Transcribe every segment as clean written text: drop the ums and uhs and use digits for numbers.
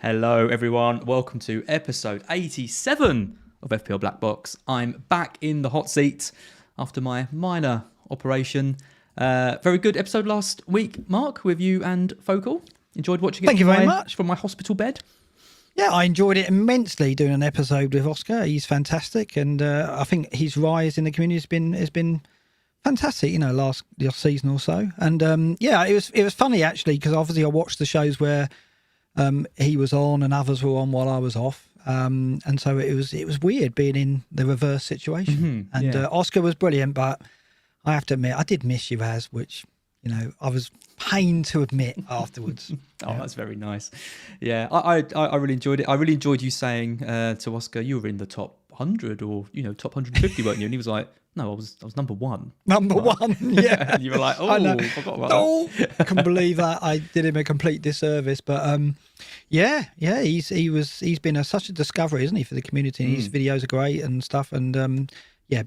Hello, everyone. Welcome to episode 87 of FPL BlackBox. I'm back in the hot seat after my minor operation. Very good episode last week, Mark, with you and Focal. Enjoyed watching it. Thank you very much. From my hospital bed. Yeah, I enjoyed it immensely doing an episode with Oscar. He's fantastic, and I think his rise in the community has been fantastic. You know, last season or so, and it was funny actually because obviously I watched the shows where he was on and others were on while I was off, and so it was weird being in the reverse situation. Oscar was brilliant, but I have to admit I did miss you, which I was pained to admit afterwards. That's very nice. Yeah, I really enjoyed it. I really enjoyed you saying to Oscar, you were in the top 100 or top 150, weren't you? And he was like, no, I was number one. Number one, yeah. And you were like, I forgot about that. I can't believe that. I did him a complete disservice. But he's been such a discovery, isn't he, for the community? His videos are great and stuff. And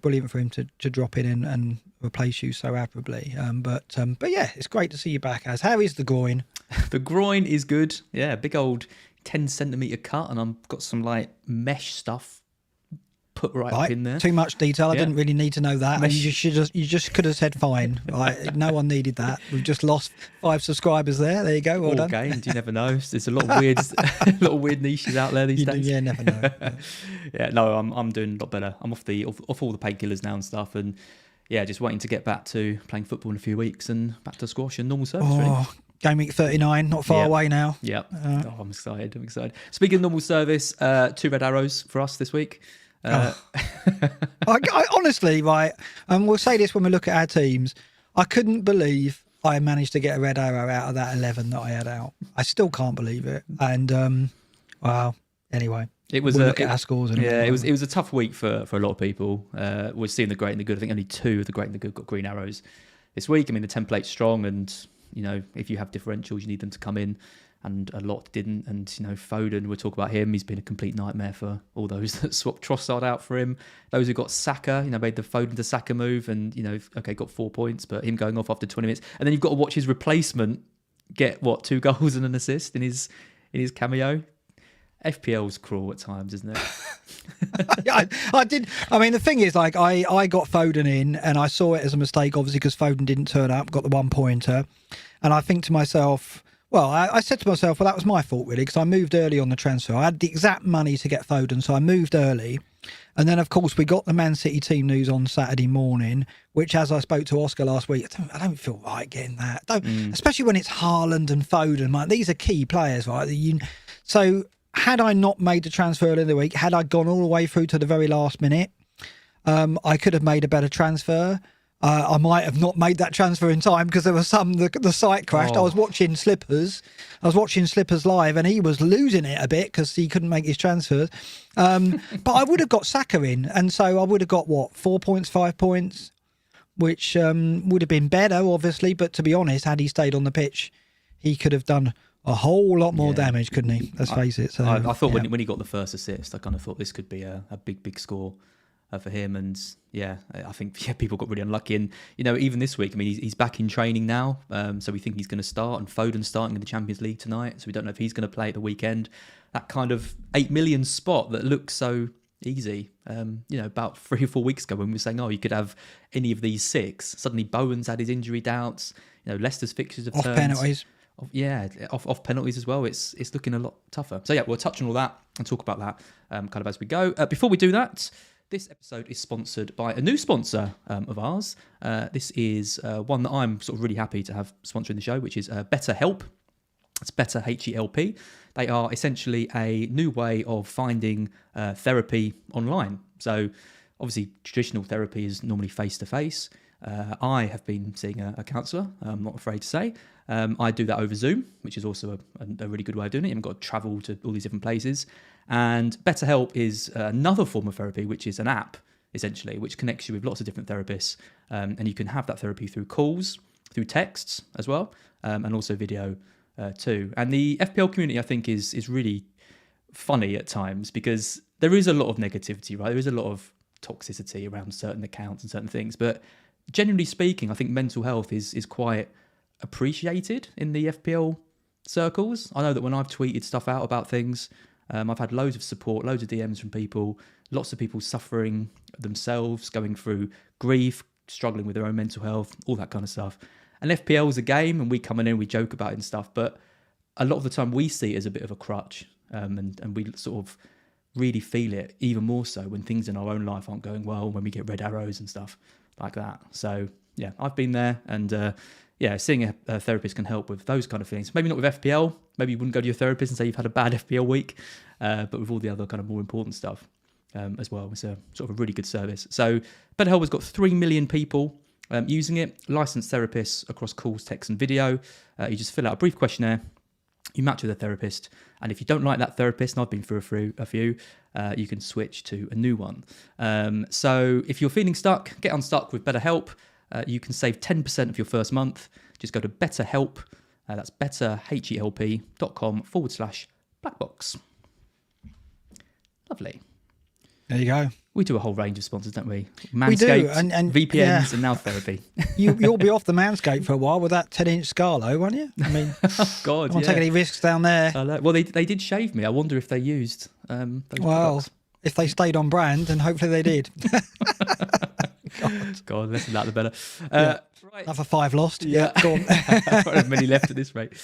brilliant for him to drop in and replace you so admirably. But yeah, it's great to see you back. How is the groin? The groin is good. Yeah, big old 10 centimetre cut, and I've got some like mesh stuff put right up in there. Too much detail. I didn't really need to know that. You just could have said fine. Right? No one needed that. We've just lost 5 subscribers there. There you go. Well done. Gained. You never know. There's a lot of weird niches out there these days. Yeah, never know. No, I'm doing a lot better. I'm off all the painkillers now and stuff, and just waiting to get back to playing football in a few weeks and back to squash and normal service. Really. Game week 39, not far away now. Yeah. I'm excited. Speaking of normal service, 2 red arrows for us this week. I honestly, right, and we'll say this when we look at our teams, I couldn't believe I managed to get a red arrow out of that 11 that I had out. I still can't believe it. And anyway, we'll look at our scores. It was a tough week for a lot of people. We're seeing the great and the good. I think only 2 of the great and the good got green arrows this week. I mean, the template's strong, and if you have differentials, you need them to come in. And a lot didn't. And, Foden, we'll talk about him. He's been a complete nightmare for all those that swapped Trossard out for him. Those who got Saka, made the Foden to Saka move and, got 4 points, but him going off after 20 minutes. And then you've got to watch his replacement get, 2 goals and an assist in his cameo. FPL's cruel at times, isn't it? I did. I mean, the thing is, I got Foden in and I saw it as a mistake, obviously, because Foden didn't turn up, got the 1-pointer. And I think to myself... Well, I said to myself, that was my fault, really, because I moved early on the transfer. I had the exact money to get Foden, so I moved early. And then, of course, we got the Man City team news on Saturday morning, which, as I spoke to Oscar last week, I don't feel right getting that. Especially when it's Haaland and Foden. These are key players, right? So had I not made the transfer earlier in the week, had I gone all the way through to the very last minute, I could have made a better transfer. I might have not made that transfer in time because there was the site crashed. I was watching Slippers live, and he was losing it a bit because he couldn't make his transfers. But I would have got Saka in, and so I would have got 4 points, 5 points, which would have been better, obviously. But to be honest, had he stayed on the pitch, he could have done a whole lot more damage, couldn't he? Let's face it. So, I thought when he got the first assist, I kind of thought this could be a big score for him, and I think people got really unlucky. And even this week, I mean, he's back in training now, so we think he's going to start. And Foden's starting in the Champions League tonight, so we don't know if he's going to play at the weekend. That kind of 8 million spot that looks so easy. About 3 or 4 weeks ago, when we were saying, you could have any of these 6. Suddenly, Bowen's had his injury doubts. Leicester's fixtures have turned. Penalties. Off penalties as well. It's looking a lot tougher. So we'll touch on all that and talk about that kind of as we go. Before we do that, this episode is sponsored by a new sponsor of ours. This is one that I'm sort of really happy to have sponsoring the show, which is BetterHelp. It's Better, H-E-L-P. They are essentially a new way of finding therapy online. So obviously traditional therapy is normally face-to-face. I have been seeing a counsellor, I'm not afraid to say. I do that over Zoom, which is also a really good way of doing it. You haven't got to travel to all these different places. And BetterHelp is another form of therapy, which is an app, essentially, which connects you with lots of different therapists. And you can have that therapy through calls, through texts as well, and also video too. And the FPL community, I think, is really funny at times because there is a lot of negativity, right? There is a lot of toxicity around certain accounts and certain things. But generally speaking, I think mental health is quite appreciated in the FPL circles. I know that when I've tweeted stuff out about things, I've had loads of support, loads of DMs from people, lots of people suffering themselves, going through grief, struggling with their own mental health, all that kind of stuff. And FPL is a game, and we come in and we joke about it and stuff, but a lot of the time we see it as a bit of a crutch, and we sort of really feel it even more so when things in our own life aren't going well, when we get red arrows and stuff like that. So yeah, I've been there, and seeing a therapist can help with those kind of things. Maybe not with FPL, maybe you wouldn't go to your therapist and say you've had a bad FPL week, but with all the other kind of more important stuff as well. It's a sort of a really good service. So BetterHelp has got 3 million people using it, licensed therapists across calls, text and video. You just fill out a brief questionnaire, you match with a therapist, and if you don't like that therapist, and I've been through a few, you can switch to a new one. So if you're feeling stuck, get unstuck with BetterHelp. You can save 10% of your first month. Just go to BetterHelp, that's betterhelp.com/blackbox. Lovely. There you go. We do a whole range of sponsors, don't we? We do, Manscaped, and VPNs, and now therapy. You'll be off the Manscaped for a while with that 10-inch Scarlo, won't you? I mean, God, don't take any risks down there. Well, they did shave me. I wonder if they used those products. If they stayed on brand, and hopefully they did. God, less than that, the better. Right. Another 5 lost. Yeah, go on. Not as many left at this rate.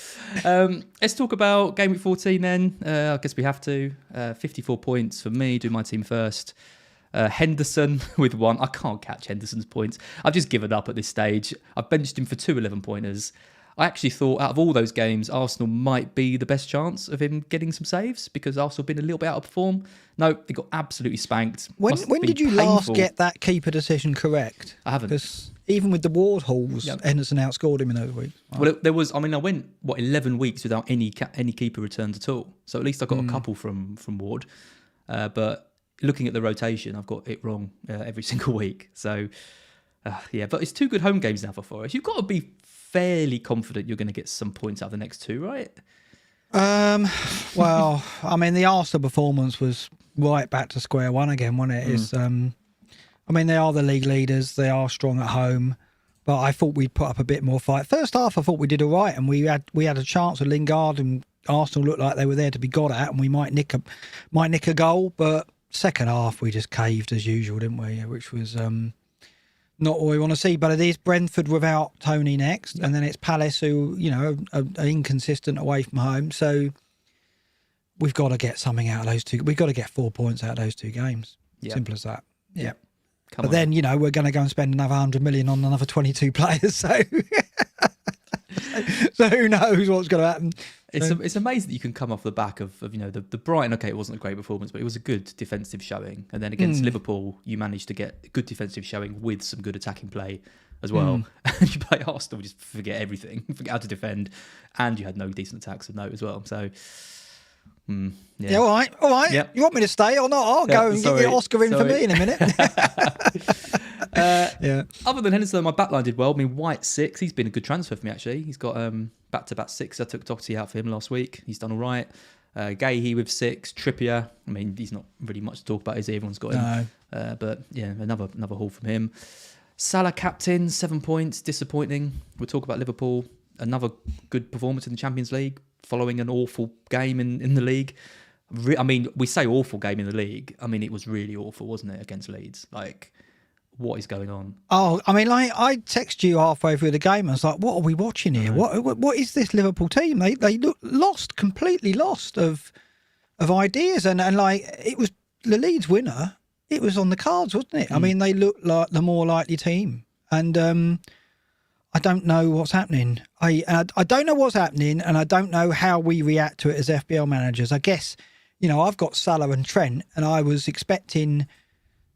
Let's talk about Game Week 14 then. I guess we have to. 54 points for me. Do my team first. Henderson with 1. I can't catch Henderson's points. I've just given up at this stage. I've benched him for 2 11-pointers. I actually thought out of all those games, Arsenal might be the best chance of him getting some saves because Arsenal have been a little bit out of form. No, they got absolutely spanked. When did you last get that keeper decision correct? I haven't. Because even with the Ward hauls, Henderson outscored him in those weeks. Well, there was. I mean, I went 11 weeks without any keeper returns at all. So at least I got a couple from Ward. But looking at the rotation, I've got it wrong every single week. So but it's 2 good home games now for Forest. You've got to be fairly confident you're going to get some points out of the next 2, right? Well, I mean, the Arsenal performance was right back to square one again, wasn't it? It's, I mean, they are the league leaders. They are strong at home, but I thought we'd put up a bit more fight. First half, I thought we did all right, and we had a chance with Lingard, and Arsenal looked like they were there to be got at, and we might nick a goal. But second half, we just caved as usual, didn't we? Which was not what we want to see. But it is Brentford without Toney next, and then it's Palace, who are inconsistent away from home. So we've got to get something out of those 2. We've got to get 4 points out of those 2 games. Simple as that. Yeah. But then, we're going to go and spend another 100 million on another 22 players. So, so who knows what's going to happen? It's amazing that you can come off the back of the Brighton. Okay, it wasn't a great performance, but it was a good defensive showing. And then against Liverpool, you managed to get a good defensive showing with some good attacking play as well. And you play Arsenal, just forget everything, forget how to defend, and you had no decent attacks of note as well. So. Yeah, all right. Yep. You want me to stay or not? I'll go and get your Oscar in for me in a minute. Other than Henderson, my backline did well. I mean, White 6, he's been a good transfer for me actually. He's got back-to-back 6. I took Doherty out for him last week. He's done all right. Gahey with 6. Trippier. I mean, he's not really much to talk about, is he? Everyone's got him. But yeah, another haul from him. Salah captain, 7 points. Disappointing. We'll talk about Liverpool. Another good performance in the Champions League, following an awful game in the league. I mean, we say awful game in the league. I mean, it was really awful, wasn't it, against Leeds? Like, what is going on? Oh, I mean, I text you halfway through the game. I was like, what are we watching here? What is this Liverpool team? They look lost, completely lost of ideas. And like, it was the Leeds winner. It was on the cards, wasn't it? I mean, they looked like the more likely team. And I don't know what's happening. I don't know what's happening, and I don't know how we react to it as FPL managers. I guess, I've got Salah and Trent, and I was expecting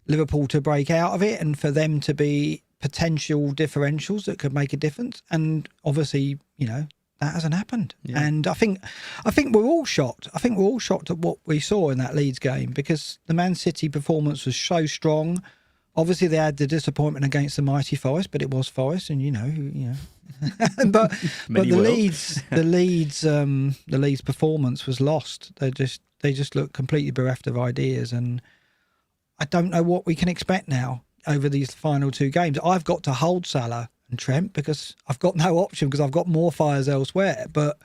Liverpool to break out of it and for them to be potential differentials that could make a difference. And obviously, that hasn't happened. Yeah. And I think we're all shocked. I think we're all shocked at what we saw in that Leeds game, because the Man City performance was so strong. Obviously, they had the disappointment against the mighty Forest, but it was Forest, and but the Leeds performance was lost. They just looked completely bereft of ideas, and I don't know what we can expect now over these final 2 games. I've got to hold Salah and Trent because I've got no option, because I've got more fires elsewhere. But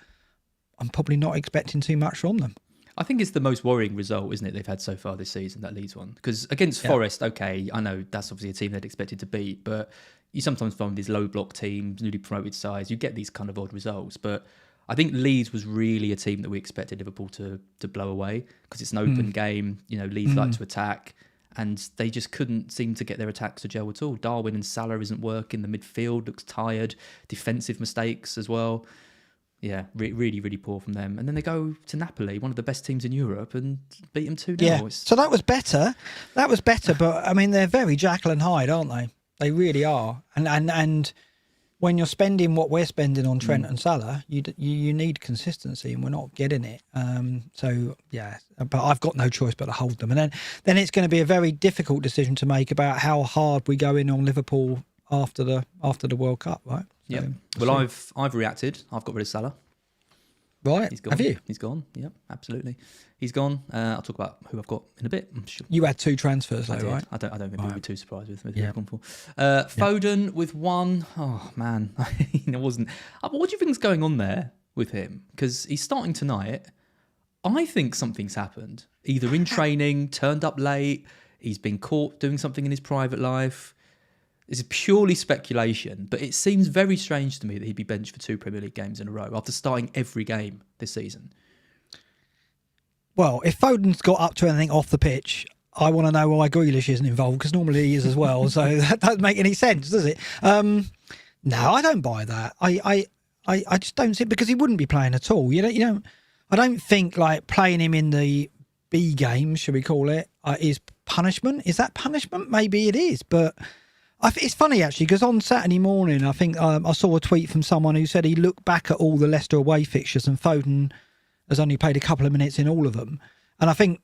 I'm probably not expecting too much from them. I think it's the most worrying result, isn't it, they've had so far this season, that Leeds one. Because against Forest, okay, I know that's obviously a team they'd expected to beat, but you sometimes find these low block teams, newly promoted sides, you get these kind of odd results. But I think Leeds was really a team that we expected Liverpool to blow away, because it's an open game. You know, Leeds like to attack, and they just couldn't seem to get their attacks to gel at all. Darwin and Salah isn't working. The midfield looks tired. Defensive mistakes as well. Yeah, really, really poor from them. And then they go to Napoli, one of the best teams in Europe, and beat them 2-0. Yeah, so that was better. But, I mean, they're very Jekyll and Hyde, aren't they? They really are. And when you're spending what we're spending on Trent and Salah, you need consistency, and we're not getting it. So, yeah, but I've got no choice but to hold them. And then it's going to be a very difficult decision to make about how hard we go in on Liverpool after the World Cup, right? So, yeah. Well, I've reacted. I've got rid of Salah. Right. He's gone. Have you? He's gone. Yep, absolutely. He's gone. I'll talk about who I've got in a bit. I'm sure. You had 2 transfers, though, I did. right? I don't think we'll be too surprised with who I've gone for. Yeah. Foden with 1. Oh man, it wasn't. What do you think's going on there with him? Because he's starting tonight. I think something's happened. Either in training, turned up late. He's been caught doing something in his private life. It's purely speculation, but it seems very strange to me that he'd be benched for 2 Premier League games in a row after starting every game this season. Well, if Foden's got up to anything off the pitch, I want to know why Grealish isn't involved, because normally he is as well. So that doesn't make any sense, does it? No, I don't buy that. I just don't see it, because he wouldn't be playing at all. I don't think like playing him in the B game, should we call it, is punishment. Is that punishment? Maybe it is, but it's funny actually, because on Saturday morning, I think I saw a tweet from someone who said he looked back at all the Leicester away fixtures, and Foden has only played a couple of minutes in all of them. And I think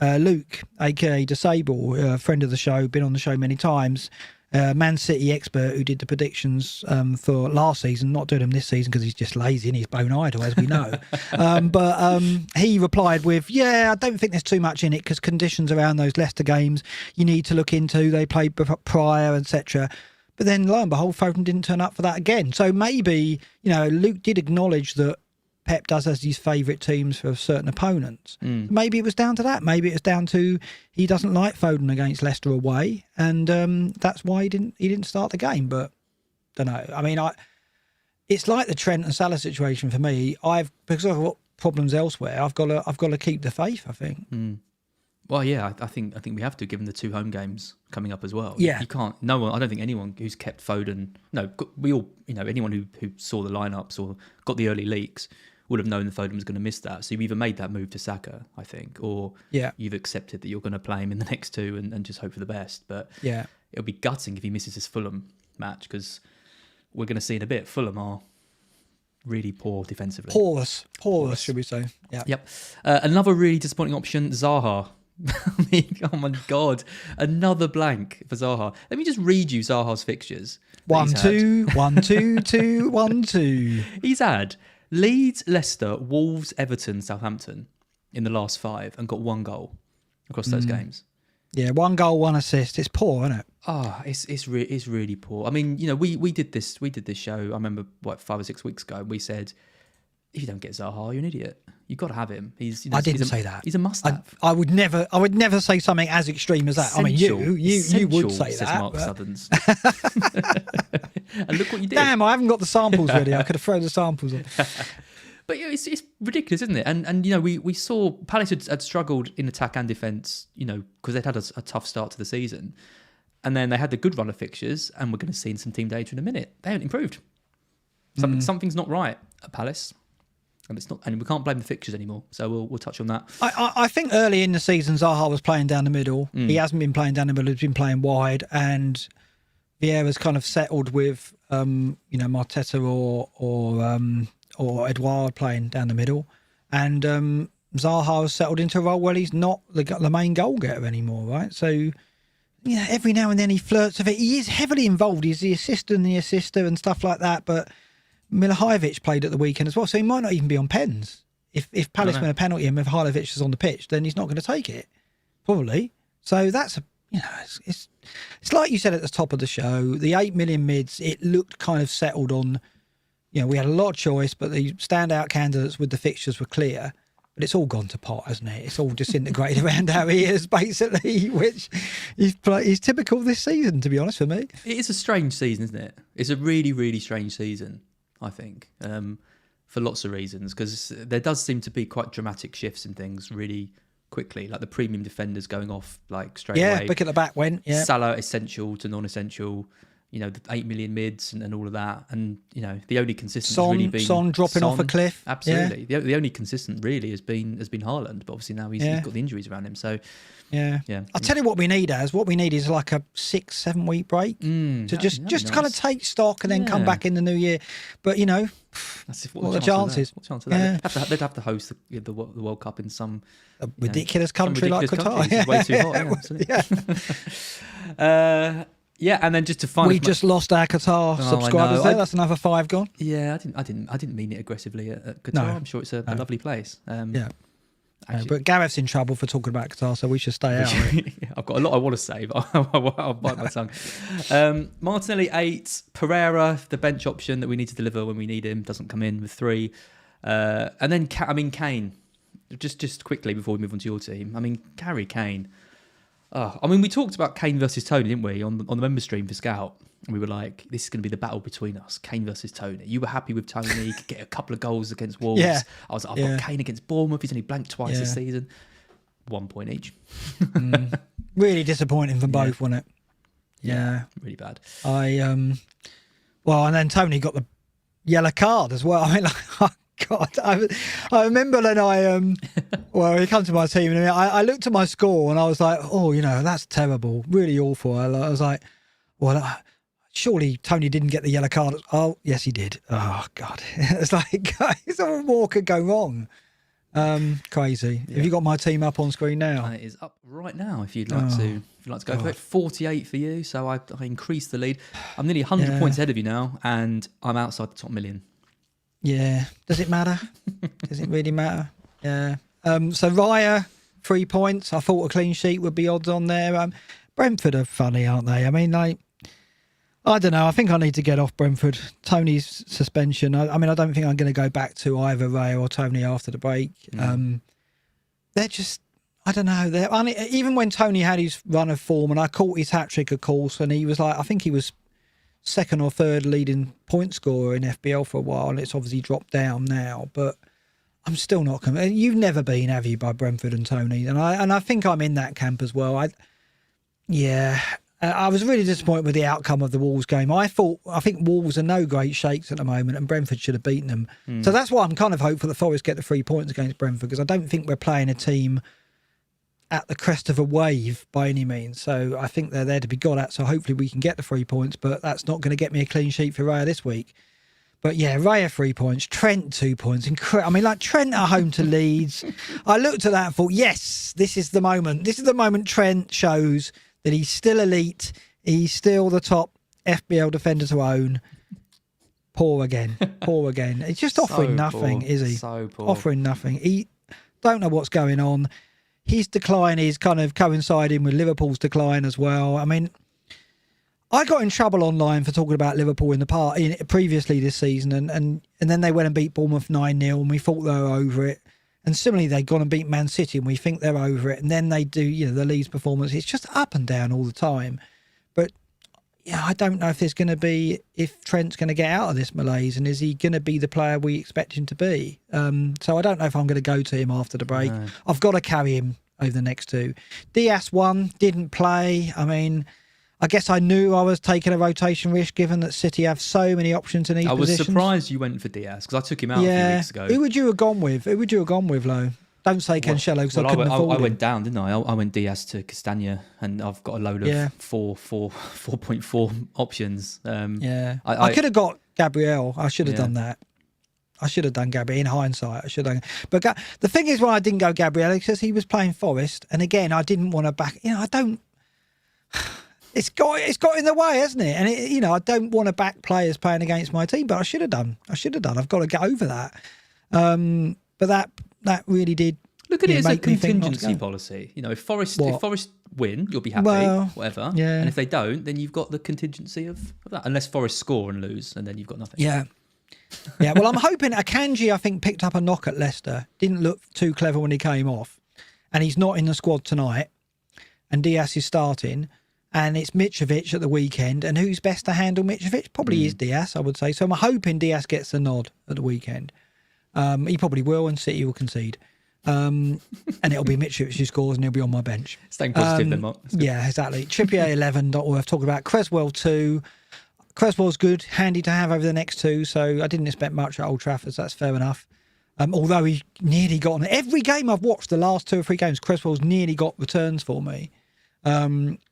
Luke, aka Disable, a friend of the show, been on the show many times, Man City expert who did the predictions for last season, not doing them this season because he's just lazy and he's bone idle, as we know. But he replied with, I don't think there's too much in it, because conditions around those Leicester games you need to look into. They played prior, etc. But then, lo and behold, Foden didn't turn up for that again. So maybe, Luke did acknowledge that Pep does has his favourite teams for certain opponents. Maybe it was down to that. Maybe it was down to he doesn't like Foden against Leicester away, and that's why he didn't start the game. But don't know. I mean, it's like the Trent and Salah situation for me. Because I've got problems elsewhere. I've got to keep the faith, I think. Well, yeah, I think we have to, given the 2 home games coming up as well. Yeah, you can't. No one. I don't think anyone who's kept Foden. No, we all. Anyone who saw the lineups or got the early leaks would have known that Foden was going to miss that. So you've either made that move to Saka, I think, or you've accepted that you're going to play him in the next 2 and just hope for the best. But it'll be gutting if he misses his Fulham match, because we're going to see in a bit, Fulham are really poor defensively. Porous, should we say. Yeah. Yep. Another really disappointing option, Zaha. I mean, oh my God, another blank for Zaha. Let me just read you Zaha's fixtures. 1, 2, 1, 2, 2, 1, 2. He's had Leeds, Leicester, Wolves, Everton, Southampton in the last 5 and got 1 goal across those games. Yeah, 1 goal, 1 assist. It's poor, isn't it? It's really poor. I mean, we did this show. I remember 5 or 6 weeks ago. We said, if you don't get Zaha, you're an idiot. You've got to have him. I didn't say that. He's a must-have. I would never say something as extreme as that. Essential, I mean, you would say says that. Mark Southerns. And look what you did. Damn, I haven't got the samples ready. I could have thrown the samples on. But it's ridiculous, isn't it? And we saw Palace had struggled in attack and defence, because they'd had a tough start to the season. And then they had the good run of fixtures, and we're going to see in some team data in a minute. They haven't improved. Something's not right at Palace. And it's not, and we can't blame the fixtures anymore. So we'll touch on that. I think early in the season, Zaha was playing down the middle. He hasn't been playing down the middle. He's been playing wide, and Vieira's kind of settled with Marteta or Edouard playing down the middle, and Zaha has settled into a role where he's not the main goal getter anymore, right? So every now and then he flirts with it. He is heavily involved. He's the assistant and the assister and stuff like that, but Milivojevic played at the weekend as well, so he might not even be on pens. If Palace win a penalty and Milivojevic is on the pitch, then he's not going to take it, probably. So that's it's like you said at the top of the show, the 8 million mids, it looked kind of settled on we had a lot of choice, but the standout candidates with the fixtures were clear. But it's all gone to pot, hasn't it? It's all disintegrated around our ears, basically, which is typical this season, to be honest, for me. It is a strange season, isn't it? It's a really, really strange season, I think, for lots of reasons, because there does seem to be quite dramatic shifts in things really quickly, like the premium defenders going off like straight away. Yeah, back at the back went. Yeah. Salah essential to non-essential. The 8 million mids and all of that. And, the only consistent has really been... Son dropping off a cliff. Absolutely. Yeah. The only consistent really has been Haaland, but obviously now he's got the injuries around him. So, yeah. I'll tell you what we need is like a 6-7 week break to just nice. Kind of take stock and then come back in the new year. But, that's what are the chances? What chance of that? Yeah. They'd have to host the World Cup in some... A ridiculous country like Qatar. It's way too hot. Yeah, and then just to find... We just lost our Qatar subscribers there. That's another 5 gone. Yeah, I didn't mean it aggressively at Qatar. No, I'm sure it's a lovely place. Actually, but Gareth's in trouble for talking about Qatar, so we should stay out of it. I've got a lot I want to say, but I'll bite my tongue. Martinelli 8, Pereira, the bench option that we need to deliver when we need him, doesn't come in with 3. And then, Kane. Just quickly before we move on to your team. Harry Kane. We talked about Kane versus Toney, didn't we, on the member stream for Scout? And we were like, this is going to be the battle between us, Kane versus Toney. You were happy with Toney, he could get a couple of goals against Wolves. Yeah. I was like, I've got Kane against Bournemouth, he's only blanked twice this season. 1 point each. Really disappointing for both, wasn't it? Yeah. Really bad. And then Toney got the yellow card as well. God, I remember then he came to my team and I looked at my score and I was like, that's terrible, really awful. I was like, surely Toney didn't get the yellow card. Oh, yes, he did. Oh, God. It's like, something more could go wrong. Crazy. Yeah. Have you got my team up on screen now? It is up right now if you'd like to go for it. 48 for you, so I increased the lead. I'm nearly 100 points ahead of you now and I'm outside the top million. Yeah. Does it matter? Does it really matter? Yeah. So Raya, 3 points. I thought a clean sheet would be odds on there. Brentford are funny, aren't they? I don't know. I think I need to get off Brentford. Toney's suspension. I don't think I'm going to go back to either Raya or Toney after the break. They're just, I don't know. Even when Toney had his run of form, and I caught his hat-trick, of course, and he was I think he was second or third leading point scorer in FPL for a while, and it's obviously dropped down now, but I'm still not convinced. You've never been, have you, by Brentford and Toney? And I think I'm in that camp as well. I was really disappointed with the outcome of the Wolves game. I think Wolves are no great shakes at the moment, and Brentford should have beaten them. So that's why I'm kind of hopeful that Forest get the 3 points against Brentford, because I don't think we're playing a team at the crest of a wave by any means. So I think they're there to be got at. So hopefully we can get the 3 points, but that's not going to get me a clean sheet for Raya this week. But yeah, Raya 3 points, Trent 2 points. Trent at home to Leeds. I looked at that and thought, yes, this is the moment. This is the moment Trent shows that he's still elite. He's still the top FBL defender to own. Poor again. He's just offering nothing, is he? So poor. Offering nothing. He don't know what's going on. His decline is kind of coinciding with Liverpool's decline as well. I got in trouble online for talking about Liverpool previously this season, and then they went and beat Bournemouth 9-0, and we thought they were over it. And similarly, they've gone and beat Man City, and we think they're over it. And then they do, the Leeds performance. It's just up and down all the time. But I don't know if Trent's going to get out of this malaise, and is he going to be the player we expect him to be? So I don't know if I'm going to go to him after the break. No. I've got to carry him over the next 2. Diaz didn't play. I guess I knew I was taking a rotation risk, given that City have so many options in each position. I was surprised you went for Diaz, because I took him out a few weeks ago. Who would you have gone with? Lo? Don't say Cancelo, because I couldn't afford him. I went down, didn't I? I went Diaz to Castagna, and I've got a load of 4.4 options. I could have got Gabriel. I should have done that. I should have done Gabriel in hindsight. But the thing is, why I didn't go Gabriel, because he was playing Forest, and again, I didn't want to back. I don't. It's got in the way, hasn't it? And I don't want to back players playing against my team, but I should have done. I've got to get over that. But that really did. Look at it as a contingency policy. If Forest win, you'll be happy, whatever. Yeah. And if they don't, then you've got the contingency of that. Unless Forest score and lose, and then you've got nothing. Yeah. Yeah, well, I'm hoping Akanji, I think, picked up a knock at Leicester. Didn't look too clever when he came off. And he's not in the squad tonight. And Diaz is starting. And it's Mitrovic at the weekend. And who's best to handle Mitrovic? Probably is Diaz, I would say. So I'm hoping Diaz gets the nod at the weekend. He probably will, and City will concede. And it'll be Mitrovic who scores, and he'll be on my bench. Staying positive then, Mark. Yeah, exactly. Trippier 11, not worth talking about. Creswell 2. Creswell's good, handy to have over the next 2, so I didn't expect much at Old Trafford, so that's fair enough. Although he nearly got on every game I've watched, the last 2 or 3 games, Creswell's nearly got returns for me.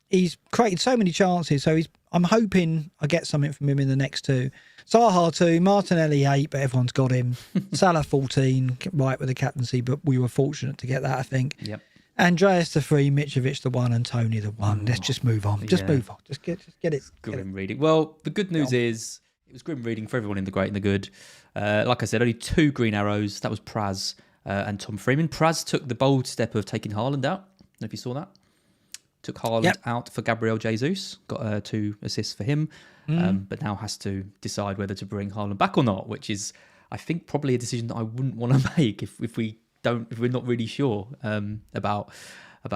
He's created so many chances, so I'm hoping I get something from him in the next 2. Zaha 2, Martinelli 8, but everyone's got him. Salah 14, right with the captaincy, but we were fortunate to get that, I think. Yep. Andreas the 3, Mitrovic the 1, and Toney the 1. Let's just move on. Just move on. Just get it. Grim reading. Well, the good news is it was grim reading for everyone in the great and the good. Like I said, only 2 green arrows. That was Praz and Tom Freeman. Praz took the bold step of taking Haaland out. I don't know if you saw that. Took Haaland out for Gabriel Jesus. Got 2 assists for him. But now has to decide whether to bring Haaland back or not, which is, I think, probably a decision that I wouldn't want to make if we're not really sure about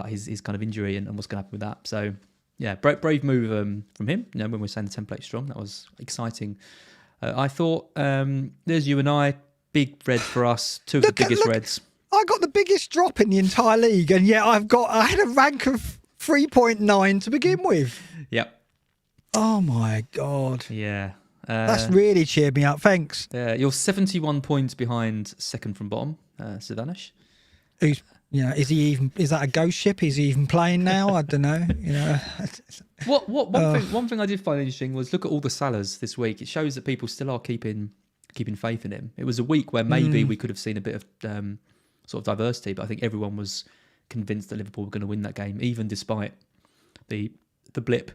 his kind of injury and what's going to happen with that. So yeah, brave move from him. You know, when we're saying the template's strong, that was exciting. I thought there's you and I, big red for us, 2 of the biggest reds. I got the biggest drop in the entire league, and yet I had a rank of 3.9 to begin with. Yep. Oh my God. Yeah. That's really cheered me up. Thanks. You're 71 points behind second from bottom, Savanish. Who's, is that a ghost ship? Is he even playing now? I don't know. One thing I did find interesting was look at all the Salahs this week. It shows that people still are keeping faith in him. It was a week where maybe we could have seen a bit of sort of diversity, but I think everyone was convinced that Liverpool were going to win that game, even despite the blip.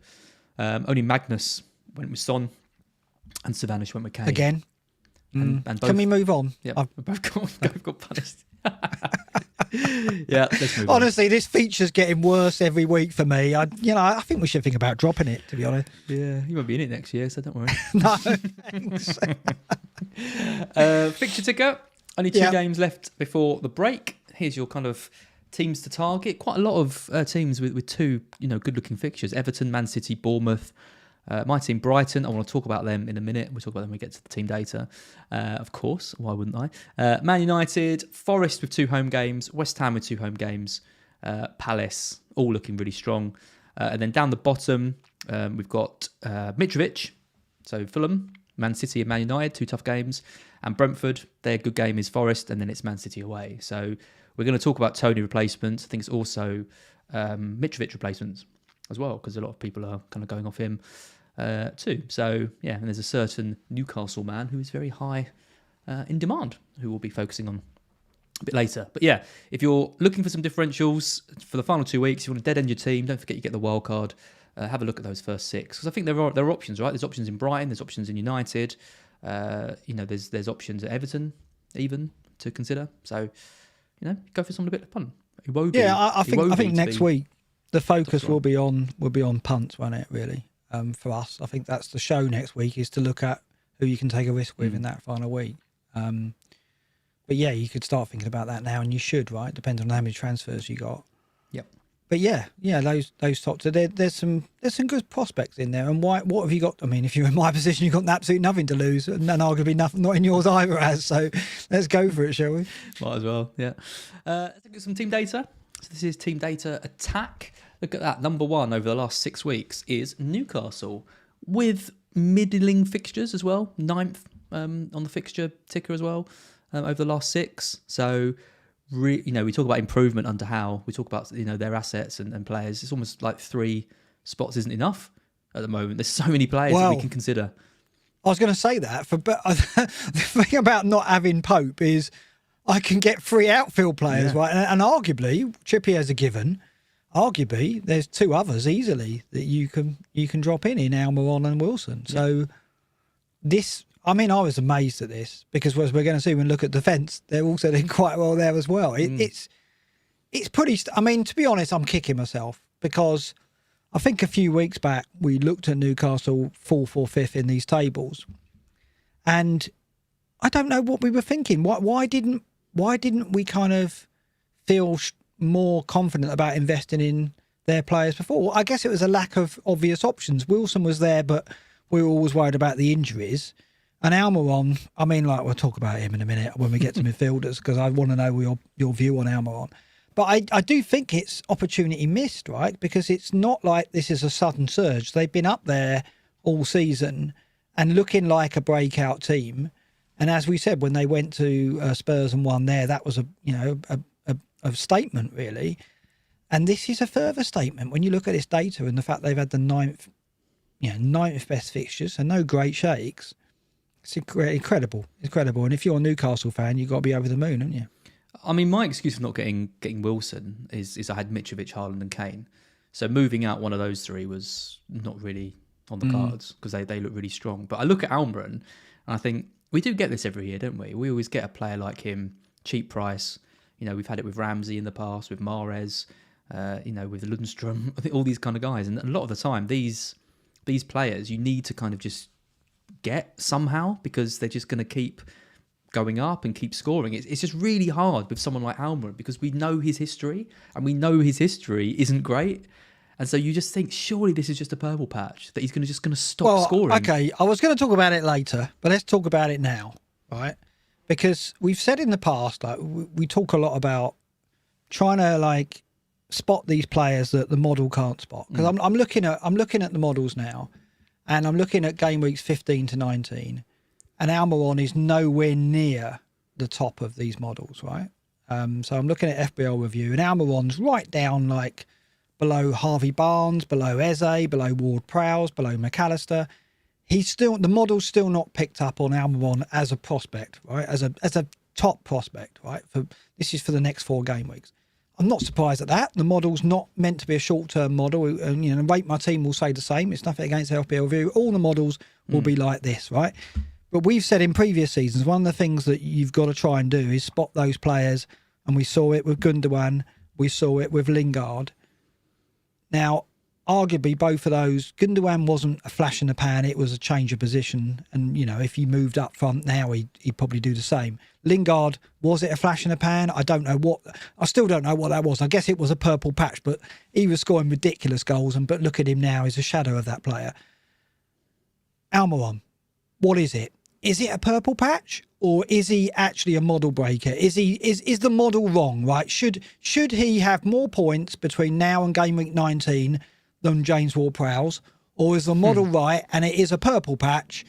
Only Magnus went with Son, and Savanish went with Kane. Again. And both, can we move on? Yeah, both got punished. Yeah, let's move on. Honestly, this feature's getting worse every week for me. I think we should think about dropping it, to be honest. Yeah, you won't be in it next year, so don't worry. No, thanks. Fixture ticker. Only 2 games left before the break. Here's your kind of teams to target. Quite a lot of teams with 2 good-looking fixtures. Everton, Man City, Bournemouth. My team, Brighton, I want to talk about them in a minute. We'll talk about them when we get to the team data. Of course, why wouldn't I? Man United, Forest with 2 home games, West Ham with 2 home games, Palace, all looking really strong. And then down the bottom, we've got Mitrovic, so Fulham, Man City and Man United, 2 tough games. And Brentford, their good game is Forest, and then it's Man City away. So we're going to talk about Toney replacements. I think it's also Mitrovic replacements as well, because a lot of people are kind of going off him. Too. So, yeah, and there's a certain Newcastle man who is very high in demand, who we'll be focusing on a bit later. But yeah, if you're looking for some differentials for the final 2 weeks, you want to dead end your team, don't forget you get the wild card. Have a look at those first 6, because I think there are options, right? There's options in Brighton, there's options in United. There's options at Everton even to consider. So, go for something a bit fun. I think next week the focus will be on punts, won't it? Really. For us, I think that's the show next week, is to look at who you can take a risk with in that final week. But yeah, you could start thinking about that now, and you should, right? Depends on how many transfers you got. Yep. But yeah, those top two, there's some good prospects in there. And what have you got? I mean, if you're in my position, you've got absolutely nothing to lose, and arguably nothing, not in yours either. So let's go for it, shall we? Might as well. Yeah. Let's look at some team data. So this is team data attack. Look at that. Number 1 over the last 6 weeks is Newcastle, with middling fixtures as well. 9th on the fixture ticker as well over the last 6. So, we talk about improvement under Howe. We talk about their assets and players. It's almost like 3 spots isn't enough at the moment. There's so many players that we can consider. I was going to say that, but the thing about not having Pope is I can get 3 outfield players, right? And arguably, Trippier's a given. Arguably, there's 2 others easily that you can drop in Almiron and Wilson. So I was amazed at this, because as we're going to see when we look at defence, they're also doing quite well there as well. It's pretty. To be honest, I'm kicking myself, because I think a few weeks back we looked at Newcastle 4th or 5th in these tables, and I don't know what we were thinking. Why didn't we kind of feel more confident about investing in their players before? I guess it was a lack of obvious options. Wilson was there, but we were always worried about the injuries. And Almiron, I mean, like, we'll talk about him in a minute when we get to midfielders, because I want to know your view on Almiron. But I do think it's opportunity missed, right? Because it's not like this is a sudden surge. They've been up there all season and looking like a breakout team. And as we said, when they went to Spurs and won there, that was a statement, really. And this is a further statement when you look at this data and the fact they've had the ninth best fixtures and no great shakes. It's incredible. And if you're a Newcastle fan, you've got to be over the moon, haven't you? I mean, my excuse for not getting Wilson is I had Mitrovic, Haaland and Kane. So moving out one of those three was not really on the cards because they look really strong. But I look at Almiron and I think we do get this every year, don't we? We always get a player like him, cheap price. You know, we've had it with Ramsey in the past, with Mahrez, with Lundstrom. I think all these kind of guys. And a lot of the time, these players, you need to kind of just get somehow because they're just going to keep going up and keep scoring. It's just really hard with someone like Almiron because we know his history and we know his history isn't great. And so you just think, surely this is just a purple patch, that he's going to stop scoring. Okay, I was going to talk about it later, but let's talk about it now, right? Because we've said in the past, like we talk a lot about trying to like spot these players that the model can't spot. Because I'm looking at the models now, and I'm looking at game weeks 15 to 19, and Almiron is nowhere near the top of these models, right? So I'm looking at FPL review, and Almiron's right down like below Harvey Barnes, below Eze, below Ward-Prowse, below McAllister. The model's still not picked up on Almiron as a prospect, right? As a top prospect, right? This is for the next 4 game weeks. I'm not surprised at that. The model's not meant to be a short-term model, and Rate My Team will say the same. It's nothing against FPL review. All the models will be like this, right? But we've said in previous seasons, one of the things that you've got to try and do is spot those players, and we saw it with Gundogan, we saw it with Lingard. Now, arguably, both of those, Gundogan wasn't a flash in the pan, it was a change of position. And, if he moved up front now, he'd probably do the same. Lingard, was it a flash in the pan? I still don't know what that was. I guess it was a purple patch, but he was scoring ridiculous goals. But look at him now, he's a shadow of that player. Almiron, what is it? Is it a purple patch? Or is he actually a model breaker? Is the model wrong, right? Should he have more points between now and game week 19 than James Ward-Prowse? Or is the model right and it is a purple patch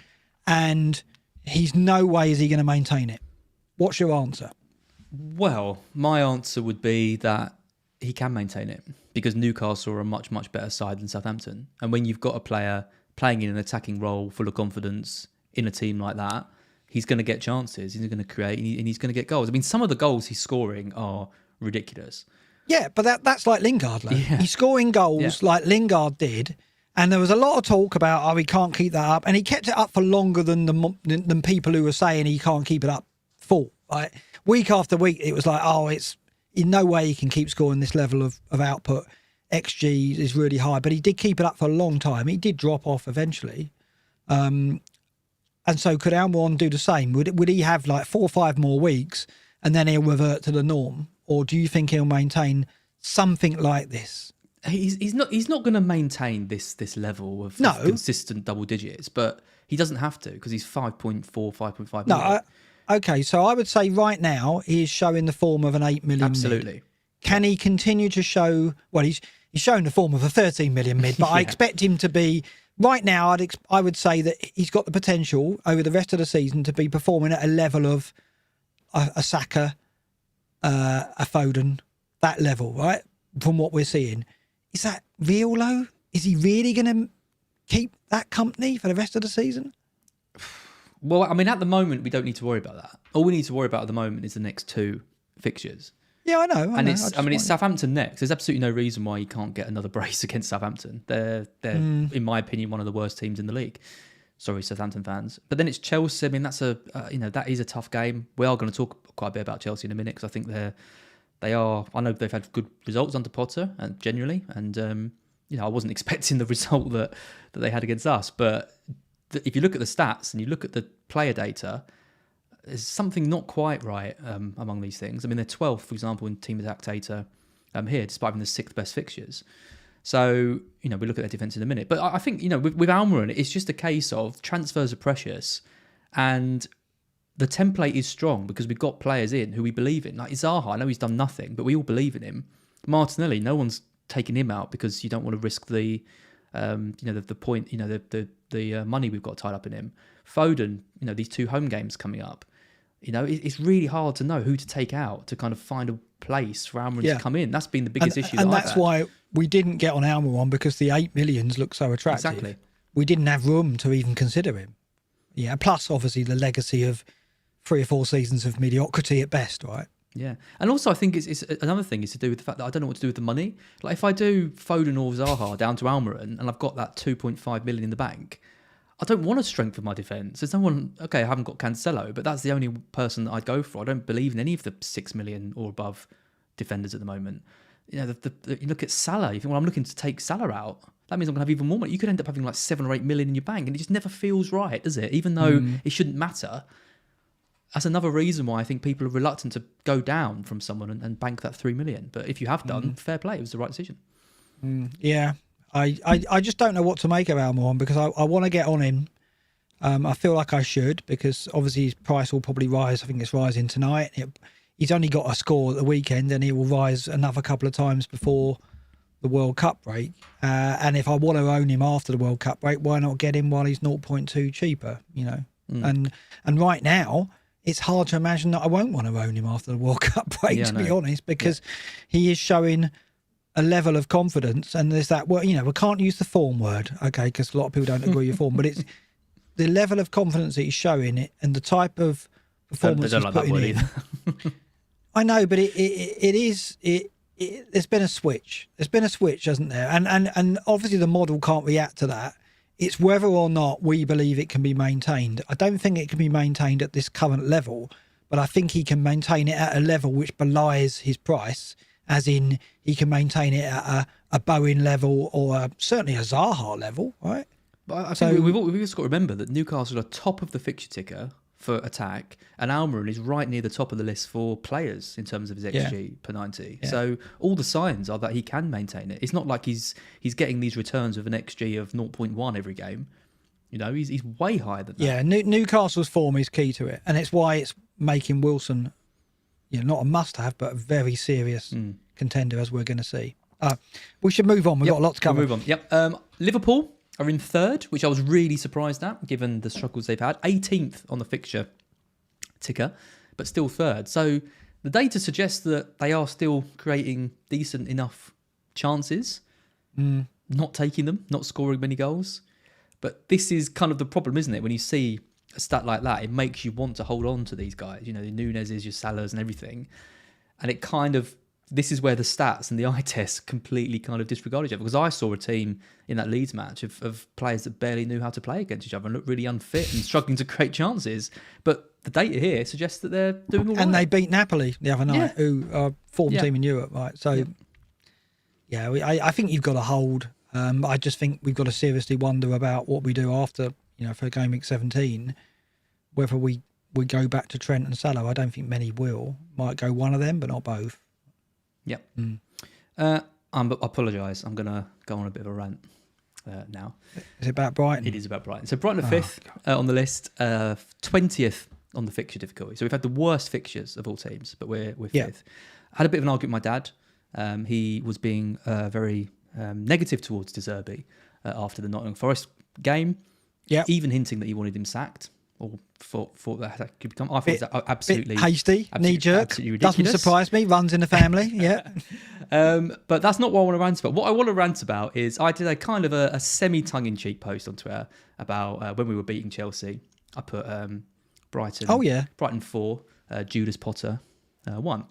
and he's no way is he going to maintain it? What's your answer? Well, my answer would be that he can maintain it because Newcastle are a much, much better side than Southampton. And when you've got a player playing in an attacking role full of confidence in a team like that, he's going to get chances, he's going to create, and he's going to get goals. I mean, some of the goals he's scoring are ridiculous. Yeah, but that's like Lingard. He's scoring goals like Lingard did, and there was a lot of talk about, he can't keep that up, and he kept it up for longer than people who were saying he can't keep it up full. Right? Week after week, it was like, it's in no way he can keep scoring this level of output. XG is really high, but he did keep it up for a long time. He did drop off eventually. And so could Almiron do the same? Would he have like 4 or 5 more weeks and then he'll revert to the norm? Or do you think he'll maintain something like this? He's not going to maintain this level of consistent double digits, but he doesn't have to because he's 5.4, 5.5 million. Okay, so I would say right now he's showing the form of an 8 million Absolutely. Mid. Can he continue to show... Well, he's shown the form of a 13 million mid, but I expect him to be... Right now, I would say that he's got the potential over the rest of the season to be performing at a level of a Saka, a Foden, that level, right? From what we're seeing. Is that real low? Is he really going to keep that company for the rest of the season? Well, I mean, at the moment, we don't need to worry about that. All we need to worry about at the moment is the next 2 fixtures. Yeah, I know. It's Southampton next. There's absolutely no reason why he can't get another brace against Southampton. They're in my opinion, one of the worst teams in the league. Sorry, Southampton fans. But then it's Chelsea. I mean, that's that is a tough game. We are going to talk quite a bit about Chelsea in a minute because I think they are. I know they've had good results under Potter and generally, and I wasn't expecting the result that they had against us. But if you look at the stats and you look at the player data, there's something not quite right among these things. I mean, they're 12th, for example, in team attack data here, despite having the 6th best fixtures. So, we look at their defence in a minute. But I think, with Almiron, it's just a case of transfers are precious and the template is strong because we've got players in who we believe in. Like Zaha, I know he's done nothing, but we all believe in him. Martinelli, no one's taking him out because you don't want to risk the point, the money we've got tied up in him. Foden, these 2 home games coming up. It's really hard to know who to take out to kind of find a place for Almiron to come in. That's been the biggest issue. And that's why we didn't get on Almiron, because the 8 millions look so attractive. Exactly. We didn't have room to even consider him. Yeah. Plus, obviously, the legacy of 3 or 4 seasons of mediocrity at best, right? Yeah. And also, I think it's another thing is to do with the fact that I don't know what to do with the money. Like, if I do Foden or Zaha down to Almiron and I've got that 2.5 million in the bank, I don't want to strengthen my defence. There's no one... Okay, I haven't got Cancelo, but that's the only person that I'd go for. I don't believe in any of the 6 million or above defenders at the moment. You look at Salah. You think, well, I'm looking to take Salah out. That means I'm going to have even more money. You could end up having like 7 or 8 million in your bank, and it just never feels right, does it? Even though it shouldn't matter. That's another reason why I think people are reluctant to go down from someone and bank that 3 million. But if you have done, fair play. It was the right decision. Yeah. I just don't know what to make of Almiron, because I want to get on him. I feel like I should, because obviously his price will probably rise. I think it's rising tonight. He's only got a score at the weekend, and he will rise another couple of times before the World Cup break. And if I want to own him after the World Cup break, why not get him while he's 0.2 cheaper? And right now, it's hard to imagine that I won't want to own him after the World Cup break, to be honest, because he is showing a level of confidence. And there's that, we can't use the form word, okay, because a lot of people don't agree with form, but it's the level of confidence that he's showing it and the type of performance he's putting in. I know, but there's been a switch. There's been a switch, hasn't there? And obviously the model can't react to that. It's whether or not we believe it can be maintained. I don't think it can be maintained at this current level, but I think he can maintain it at a level which belies his price, as in he can maintain it at a Bowen level or certainly a Zaha level, right? But I think we've just got to remember that Newcastle are top of the fixture ticker for attack, and Almiron is right near the top of the list for players in terms of his XG per 90. Yeah. So all the signs are that he can maintain it. It's not like he's getting these returns with an XG of 0.1 every game. He's way higher than that. Yeah, Newcastle's form is key to it, and it's why it's making Wilson, not a must-have, but a very serious contender, as we're going to see. We should move on. We've got a lot to cover. We'll move on. Yep. Liverpool are in 3rd, which I was really surprised at, given the struggles they've had. 18th on the fixture ticker, but still 3rd. So the data suggests that they are still creating decent enough chances, not taking them, not scoring many goals. But this is kind of the problem, isn't it? When you see a stat like that, it makes you want to hold on to these guys, the Nunez's, your Salahs and everything. And it kind of... This is where the stats and the eye test completely kind of disregard each other, because I saw a team in that Leeds match of players that barely knew how to play against each other and looked really unfit and struggling to create chances. But the data here suggests that they're doing all right. And they beat Napoli the other night, who are form team in Europe, right? So, I think you've got to hold. I just think we've got to seriously wonder about what we do after, for game week 17, whether we go back to Trent and Salah. I don't think many will. Might go one of them, but not both. Yep. I apologise. I'm going to go on a bit of a rant now. Is it about Brighton? It is about Brighton. So Brighton are 5th on the list, 20th on the fixture difficulty. So we've had the worst fixtures of all teams, but we're 5th. I had a bit of an argument with my dad. He was being very negative towards De Zerbi after the Nottingham Forest game, even hinting that he wanted him sacked. Or thought that could become. I thought it was absolutely hasty, knee jerk. Doesn't surprise me. Runs in the family, But that's not what I want to rant about. What I want to rant about is I did a kind of a semi tongue-in-cheek post on Twitter about when we were beating Chelsea. I put Brighton. Brighton 4, Judas Potter 1.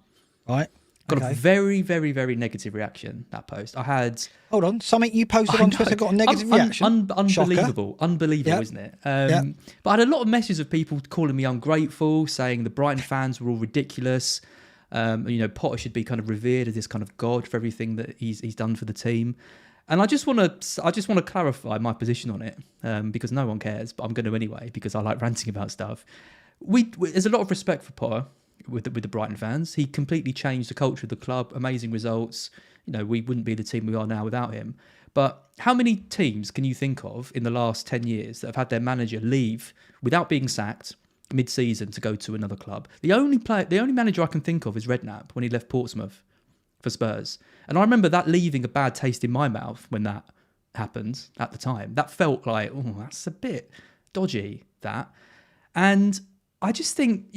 Right. Got a very, very, very negative reaction, that post. I had... Hold on. Something you posted on Twitter got a negative reaction? Unbelievable. Unbelievable, isn't it? But I had a lot of messages of people calling me ungrateful, saying the Brighton fans were all ridiculous. Potter should be kind of revered as this kind of god for everything that he's done for the team. And I just want to clarify my position on it, because no one cares, but I'm going to anyway, because I like ranting about stuff. there's a lot of respect for Potter with the Brighton fans. He completely changed the culture of the club. Amazing results. We wouldn't be the team we are now without him. But how many teams can you think of in the last 10 years that have had their manager leave without being sacked mid-season to go to another club? The only manager I can think of is Redknapp when he left Portsmouth for Spurs. And I remember that leaving a bad taste in my mouth when that happened at the time. That felt like, oh, that's a bit dodgy, that. And I just think,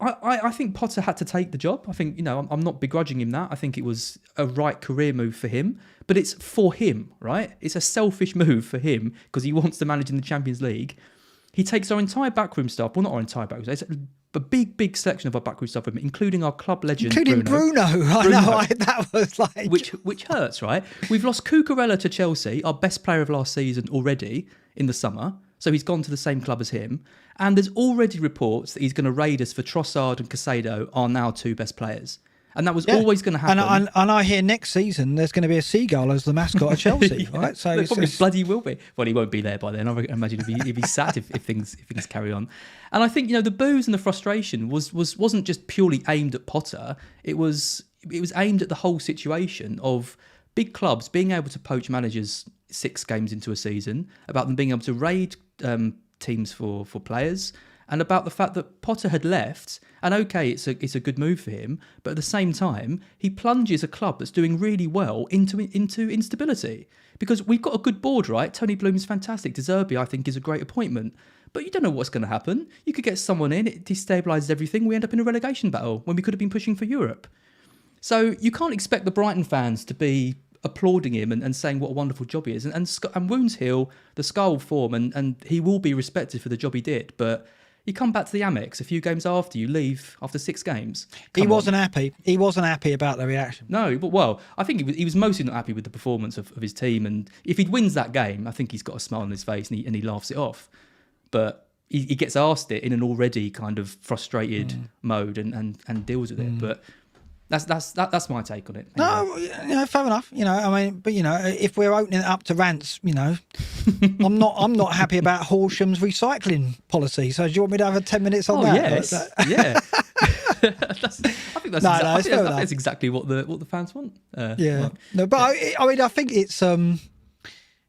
I think Potter had to take the job. I think, I'm not begrudging him that. I think it was a right career move for him, but it's for him, right? It's a selfish move for him because he wants to manage in the Champions League. He takes our entire backroom staff, well, not our entire backroom staff, it's a big selection of our backroom staff, including our club legend, including Bruno. I know, that was like... Which hurts, right? We've lost Cucurella to Chelsea, our best player of last season already in the summer. So he's gone to the same club as him. And there's already reports that he's going to raid us for Trossard and Caicedo, are now 2 best players. And that was always going to happen. And I hear next season there's going to be a seagull as the mascot of Chelsea, right? So it probably bloody will be. Well, he won't be there by then. I imagine he'd be sad if things carry on. And I think the boos and the frustration wasn't just purely aimed at Potter. It was aimed at the whole situation of big clubs being able to poach managers 6 games into a season, about them being able to raid teams for players, and about the fact that Potter had left. And okay, it's a good move for him, but at the same time, he plunges a club that's doing really well into instability. Because we've got a good board, right? Tony Bloom's fantastic. De Zerbi, I think, is a great appointment. But you don't know what's going to happen. You could get someone in, it destabilises everything. We end up in a relegation battle when we could have been pushing for Europe. So you can't expect the Brighton fans to be applauding him and saying what a wonderful job he is. And wounds heal, the scar will form, and he will be respected for the job he did. But you come back to the Amex a few games after you leave after 6 games. He wasn't happy. He wasn't happy about the reaction. No, but I think he was mostly not happy with the performance of his team. And if he wins that game, I think he's got a smile on his face and he laughs it off. But he gets asked it in an already kind of frustrated mode and deals with it. But that's my take on it. Anyway. No, fair enough. But if we're opening it up to rants, I'm not happy about Horsham's recycling policy. So do you want me to have 10 minutes on that? Yes. Yeah. I think that's exactly what the fans want. No, but I think it's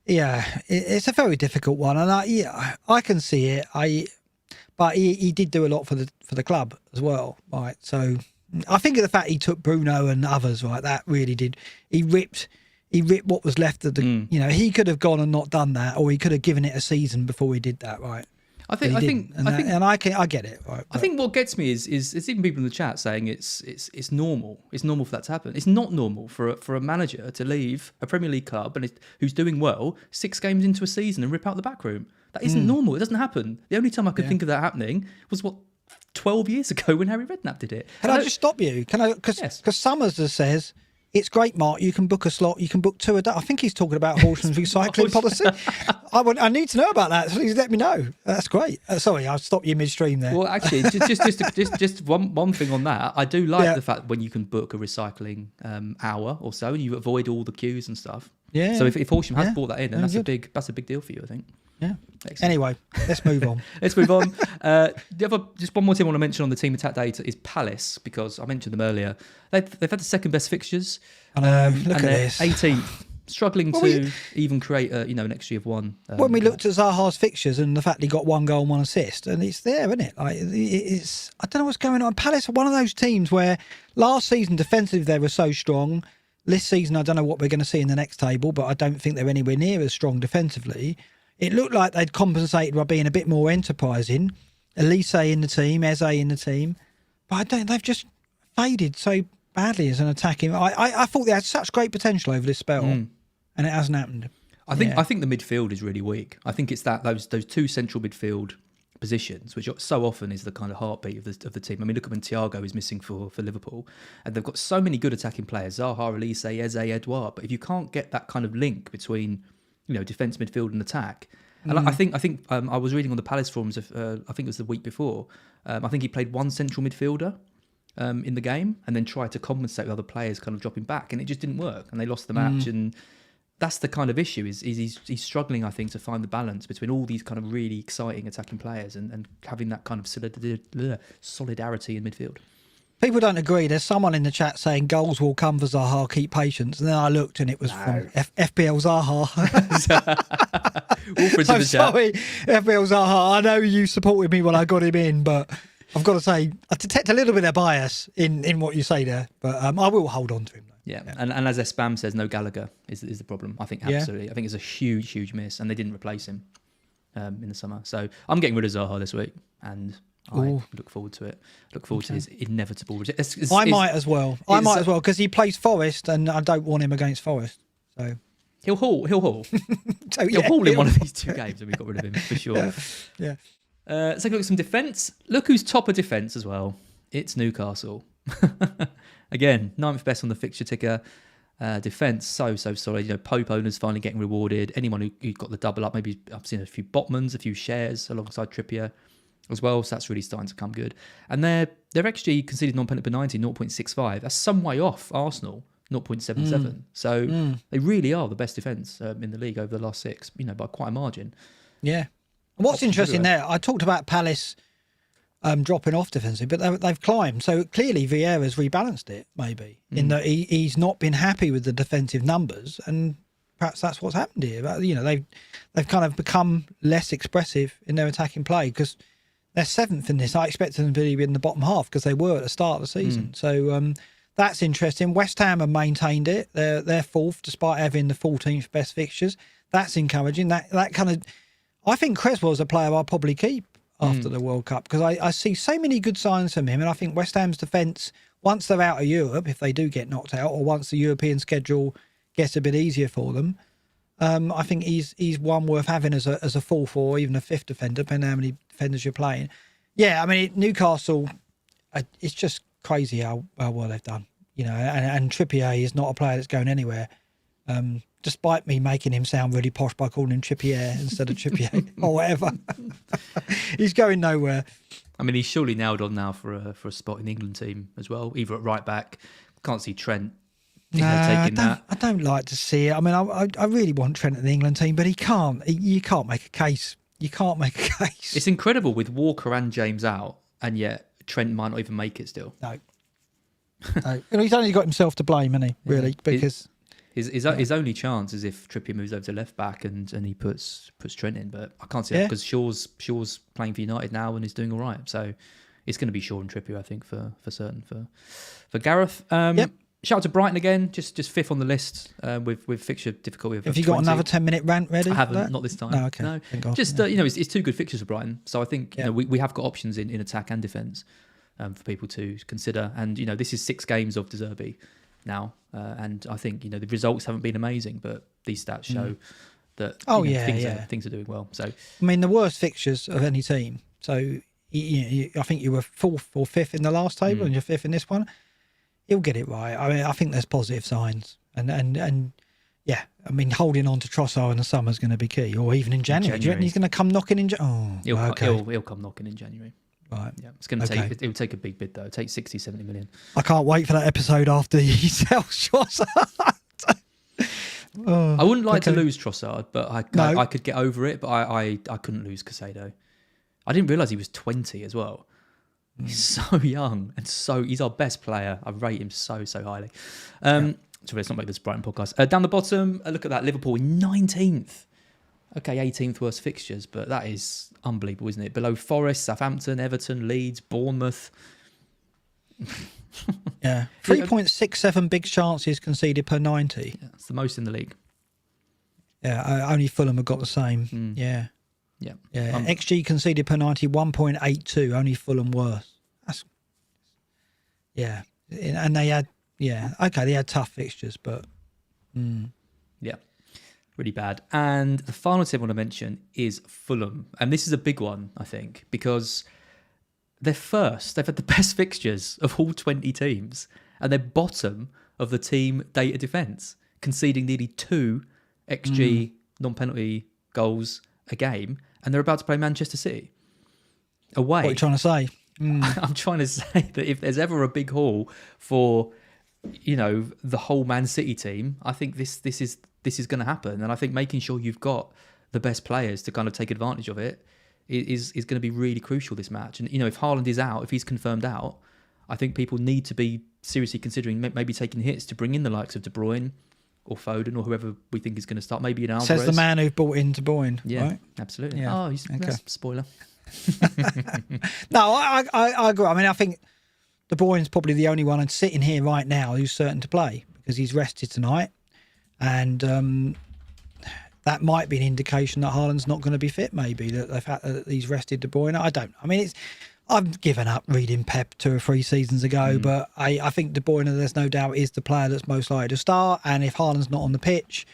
it's a very difficult one, and I can see it. But he did do a lot for the club as well, right? So I think of the fact he took Bruno and others, right? That really did. He ripped what was left of the. He could have gone and not done that, or he could have given it a season before he did that, right? I think I get it. Right, I think what gets me is even people in the chat saying it's normal. It's normal for that to happen. It's not normal for a manager to leave a Premier League club who's doing well 6 games into a season and rip out the back room. That isn't normal. It doesn't happen. The only time I could think of that happening was 12 years ago when Harry Redknapp did it. Can I just stop you? Because Summers says, it's great, Mark. You can book a slot. You can book 2 a day. I think he's talking about Horsham's recycling policy. I need to know about that. So please let me know. That's great. Sorry, I'll stop you midstream there. Well, actually, just one thing on that. I do like the fact when you can book a recycling hour or so, and you avoid all the queues and stuff. Yeah. So if Horsham has brought that in, then that's a big deal for you, I think. Yeah. Excellent. Anyway, let's move on. Just one more thing I want to mention on the team attack data is Palace, because I mentioned them earlier. They've had the second best fixtures. Look at this. 18th, struggling to even create an XG of 1. When we looked at Zaha's fixtures and the fact he got 1 goal and 1 assist, and it's there, isn't it? Like it's I don't know what's going on. Palace are one of those teams where last season defensively they were so strong. This season I don't know what we're going to see in the next table, but I don't think they're anywhere near as strong defensively. It looked like they'd compensated by being a bit more enterprising. Elise in the team, Eze in the team. But they've just faded so badly as an attacking. I thought they had such great potential over this spell, and it hasn't happened. I think the midfield is really weak. I think it's those 2 central midfield positions, which so often is the kind of heartbeat of the team. I mean, look at when Thiago is missing for Liverpool, and they've got so many good attacking players: Zaha, Elise, Eze, Edouard. But if you can't get that kind of link between defence, midfield and attack. And I think I was reading on the Palace forums, I think it was the week before, I think he played 1 central midfielder in the game and then tried to compensate with other players kind of dropping back, and it just didn't work, and they lost the match, and that's the kind of issue. Is he's struggling, I think, to find the balance between all these kind of really exciting attacking players and having that kind of solidarity in midfield. People don't agree. There's someone in the chat saying goals will come for Zaha, keep patience. And then I looked and it was from FPL Zaha. I'm sorry, FPL Zaha. I know you supported me when I got him in, but I've got to say, I detect a little bit of bias in what you say there. But I will hold on to him. Yeah. And as Spam says, no Gallagher is the problem. I think absolutely. I think it's a huge miss, and they didn't replace him in the summer. So I'm getting rid of Zaha this week, and I look forward to it. Look forward to his inevitable. I might as well. Because he plays Forest, and I don't want him against Forest. So he'll haul. So, he'll haul in one of these 2 games, and we got rid of him for sure. Yeah. Let's take a look at some defence. Look who's top of defence as well. It's Newcastle. Again, 9th best on the fixture ticker. Defence so solid. You know, Pope owners finally getting rewarded. Anyone who got the double up. Maybe I've seen a few Botmans, a few shares alongside Trippier as well, so that's really starting to come good. And their XG conceded non-penalty per 90, 0.65. That's some way off Arsenal, 0.77. So they really are the best defence in the league over the last 6, by quite a margin. Yeah. And what's interesting there, I talked about Palace dropping off defensively, but they've climbed. So clearly Vieira's rebalanced it, maybe, in that he's not been happy with the defensive numbers, and perhaps that's what's happened here. But, they've kind of become less expressive in their attacking play, because they're 7th in this. I expected them to be in the bottom half because they were at the start of the season. So that's interesting. West Ham have maintained it. They're 4th despite having the 14th best fixtures. That's encouraging. That kind of, I think Creswell's a player I'll probably keep after the World Cup, because I see so many good signs from him, and I think West Ham's defence, once they're out of Europe, if they do get knocked out, or once the European schedule gets a bit easier for them, I think he's one worth having as a 4th or even a 5th defender, depending on how many defenders you're playing. Yeah, I mean, Newcastle, it's just crazy how well they've done. And Trippier is not a player that's going anywhere. Despite me making him sound really posh by calling him Trippier instead of Trippier or whatever. He's going nowhere. I mean, he's surely nailed on now for a spot in the England team as well, either at right back. Can't see Trent taking that. I don't like to see it. I mean, I really want Trent in the England team, but he can't. You can't make a case. You can't make a case. It's incredible with Walker and James out, and yet Trent might not even make it still. No. He's only got himself to blame, hasn't he, really? Because his only chance is if Trippier moves over to left back and he puts Trent in, but I can't see that because Shaw's playing for United now and is doing all right. So it's going to be Shaw and Trippier, I think, for certain for Gareth. Shout out to Brighton again, just 5th on the list with fixture difficulty. Have you got another 10-minute rant ready? I haven't, not this time. No, okay. No, just it's 2 good fixtures for Brighton. So I think we have got options in attack and defence for people to consider. And this is 6 games of De Zerbi now, and I think the results haven't been amazing, but these stats show that things are doing well. So I mean, the worst fixtures of any team. So I think you were 4th or 5th in the last table, and you're 5th in this one. He'll get it right. I mean, I think there's positive signs, and yeah, I mean, holding on to Trossard in the summer is going to be key, or even in January. Do you reckon he's going to come knocking in? He'll come knocking in January. Right. Yeah, it's going to take. It will take a big bid though. It'll take 60, 70 million. I can't wait for that episode after he sells Trossard. I wouldn't like to lose Trossard, but I could get over it. But I couldn't lose Caicedo. I didn't realise he was 20 as well. He's so young and he's our best player. I rate him so highly. So let's not make this Brighton podcast. Down the bottom, look at that. Liverpool in 19th. Okay, 18th worst fixtures, but that is unbelievable, isn't it? Below Forest, Southampton, Everton, Leeds, Bournemouth. Yeah. 3.67 big chances conceded per 90. Yeah, that's the most in the league. Yeah, only Fulham have got the same. Yeah. XG conceded per 90, 1.82. Only Fulham worse. And they had they had tough fixtures, but really bad. And the final team I want to mention is Fulham, and this is a big one, I think, because they're first. They've had the best fixtures of all 20 teams, and they're bottom of the team data defence, conceding nearly 2 XG non-penalty goals a game, and they're about to play Manchester City away. What are you trying to say? I'm trying to say that if there's ever a big haul for the whole Man City team, I think this is this is going to happen. And I think making sure you've got the best players to kind of take advantage of it is going to be really crucial this match. And, if Haaland is out, if he's confirmed out, I think people need to be seriously considering maybe taking hits to bring in the likes of De Bruyne or Foden or whoever we think is going to start. Maybe an Alvarez. Says the man who bought into De Bruyne. Yeah, right? absolutely. Yeah. Oh, that's spoiler. No, I agree. I mean, I think De Bruyne's probably the only one sitting here right now who's certain to play because he's rested tonight. And that might be an indication that Haaland's not going to be fit, maybe, that the fact that he's rested De Bruyne. I don't know. I mean, I've given up reading Pep 2 or 3 seasons ago, but I think De Bruyne, there's no doubt, is the player that's most likely to start. And if Haaland's not on the pitch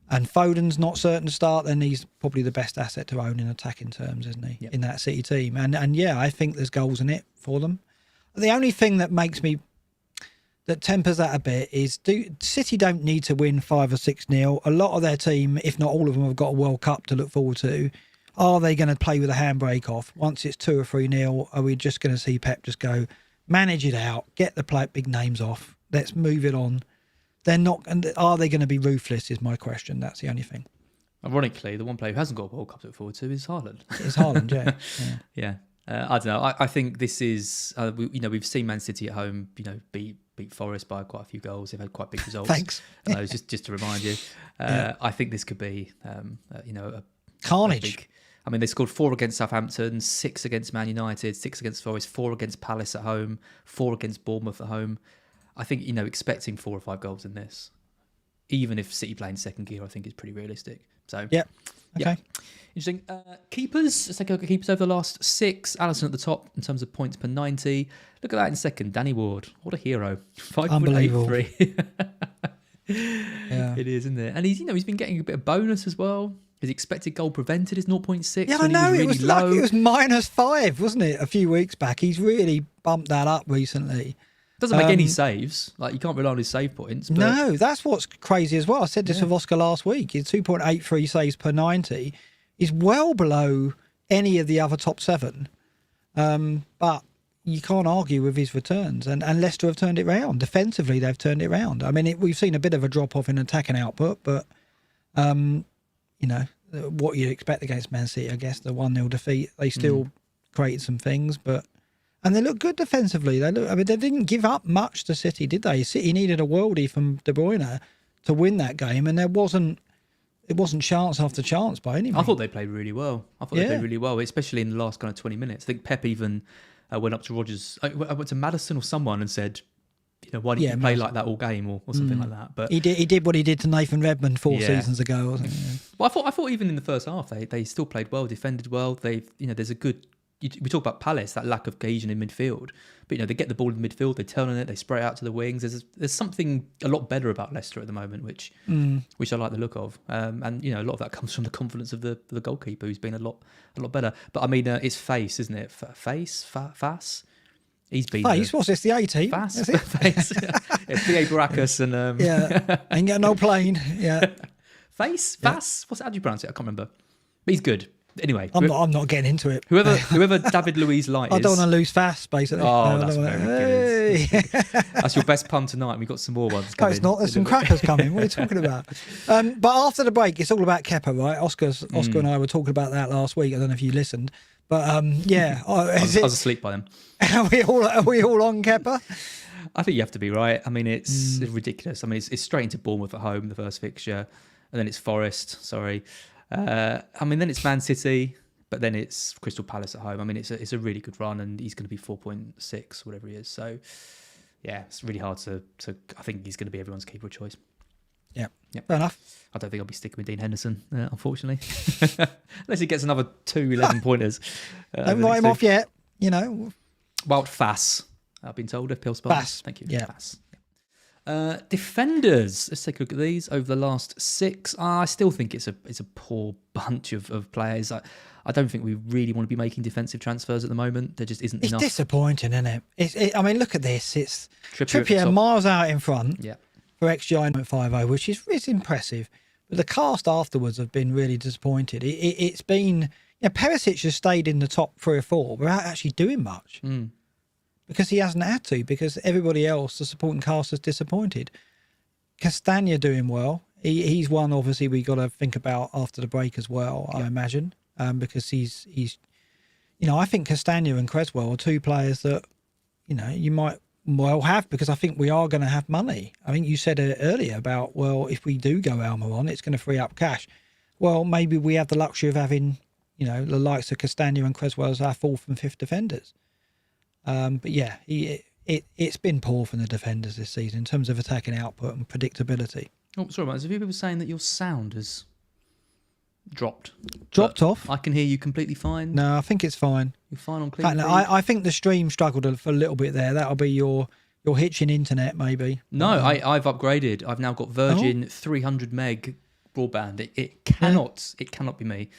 and Foden's not certain to start, then he's probably the best asset to own in attacking terms, isn't he, in that City team? And yeah, I think there's goals in it for them. The only thing that tempers that a bit is City don't need to win 5 or 6-0. A lot of their team, if not all of them, have got a World Cup to look forward to. Are they going to play with a handbrake off? Once it's 2 or 3-0, are we just going to see Pep just go, manage it out, get the big names off, let's move it on? They're not. And are they going to be ruthless is my question. That's the only thing. Ironically, the one player who hasn't got a World Cup to look forward to is Haaland. It's Haaland, yeah. Yeah. I don't know. I think this is, we've seen Man City at home, beat Forest by quite a few goals. They've had quite big results. Thanks. Just to remind you, I think this could be, a carnage. They scored 4 against Southampton, 6 against Man United, 6 against Forest, 4 against Palace at home, 4 against Bournemouth at home. I think, expecting 4 or 5 goals in this, even if City play in second gear, I think is pretty realistic. So, yeah. Okay. Yeah. Interesting. Keepers. Let's take a look at keepers over the last 6. Alisson at the top in terms of points per 90. Look at that in second. Danny Ward. What a hero. 5.83. Yeah. It is, isn't it? And he's been getting a bit of bonus as well. His expected goal prevented is 0.6. Yeah, I know. Really it was low. it was -5, wasn't it, a few weeks back? He's really bumped that up recently. Doesn't make any saves. Like, you can't rely on his save points. But... No, that's what's crazy as well. I said this with Oscar last week. His 2.83 saves per 90 is well below any of the other top 7. But you can't argue with his returns. And Leicester have turned it round. Defensively, they've turned it round. I mean, we've seen a bit of a drop-off in attacking output, but, what you'd expect against Man City, I guess, the 1-0 defeat, they still created some things, but... And they look good defensively. They didn't give up much to City, did they? City needed a worldie from De Bruyne to win that game, and it wasn't chance after chance by any means. I thought they played really well. They played really well, especially in the last kind of 20 minutes. I think Pep even went up to Rodgers. I went to Maddison or someone and said, why didn't you play like that all game or something like that? But he did what he did to Nathan Redmond 4 seasons ago, wasn't he? Well, I thought even in the first half they still played well, defended well. There's a good. We talk about Palace, that lack of cohesion in midfield, but they get the ball in midfield, they turn on it, they spray it out to the wings. There's something a lot better about Leicester at the moment, which I like the look of, and a lot of that comes from the confidence of the goalkeeper, who's been a lot better. But it's Face, isn't it? Fass. He's been Face. What's this? The 18? Fass. Face. P.A. Baracus and ain't got no plane. Yeah. Face. Fass. How do you pronounce it? I can't remember. But he's good. Anyway, I'm not getting into it. Whoever David Luiz Light is. I don't want to lose fast, basically. Oh, that's very good. That's your best pun tonight. We've got some more ones coming. No, it's not. There's some crackers coming. What are you talking about? But after the break, it's all about Kepa, right? Oscar and I were talking about that last week. I don't know if you listened. But I was asleep by then. Are we all on Kepa? I think you have to be, right. I mean, it's ridiculous. I mean, it's straight into Bournemouth at home, the first fixture, and then it's Forest. Sorry. Then it's Man City, but then it's Crystal Palace at home. I mean, it's a really good run, and he's going to be 4.6, whatever he is. So, yeah, it's really hard to. I think he's going to be everyone's keeper of choice. Yeah, fair enough. I don't think I'll be sticking with Dean Henderson, unfortunately, unless he gets another 2 11-pointers. Don't write him off yet. Wild Fass. I've been told. FPL Spurs. Fass. Thank you. Yeah. Fass. Defenders. Let's take a look at these over the last 6. I still think it's a poor bunch of players. I don't think we really want to be making defensive transfers at the moment. There just isn't enough. It's disappointing, isn't it? Look at this. It's Trippier miles out in front for XGI 9.50, which is impressive. But the cast afterwards have been really disappointed. It's been... Perisic has stayed in the top 3 or 4 without actually doing much. Because he hasn't had to, because everybody else, the supporting cast, has disappointed. Castagna doing well. he's one obviously we got to think about after the break as well. I imagine because he's I think Castagna and Creswell are two players that you might well have, because I think we are going to have money. I think you said earlier about, well, if we do go Almiron, it's going to free up cash. Well, maybe we have the luxury of having, the likes of Castagna and Creswell as our fourth and fifth defenders. But yeah, it's been poor from the defenders this season in terms of attacking output and predictability. Oh, sorry, there's a few people saying that your sound has dropped off. I can hear you completely fine. No, I think it's fine. You're fine on clean. I think the stream struggled for a little bit there. That'll be your hitching internet, maybe. No, I've upgraded. I've now got Virgin 300 meg broadband. It cannot be me.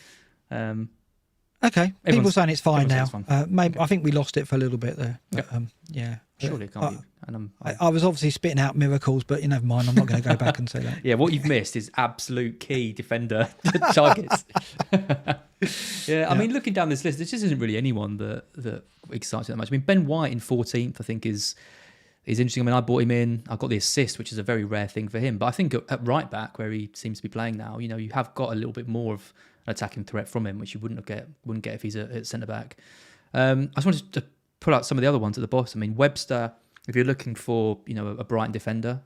Okay, people saying it's fine now. It's fine. Maybe I think we lost it for a little bit there. But, yeah. Surely it can't be. And I was obviously spitting out miracles, but never mind. I'm not going to go back and say that. Yeah, what you've missed is absolute key defender targets. I mean, looking down this list, there just isn't really anyone that excites me that much. I mean, Ben White in 14th, I think is interesting. I mean, I bought him in. I got the assist, which is a very rare thing for him. But I think at right back, where he seems to be playing now, you have got a little bit more of an attacking threat from him, which you wouldn't get if he's at centre back. I just wanted to pull out some of the other ones at the bottom. I mean, Webster, if you're looking for a Brighton defender,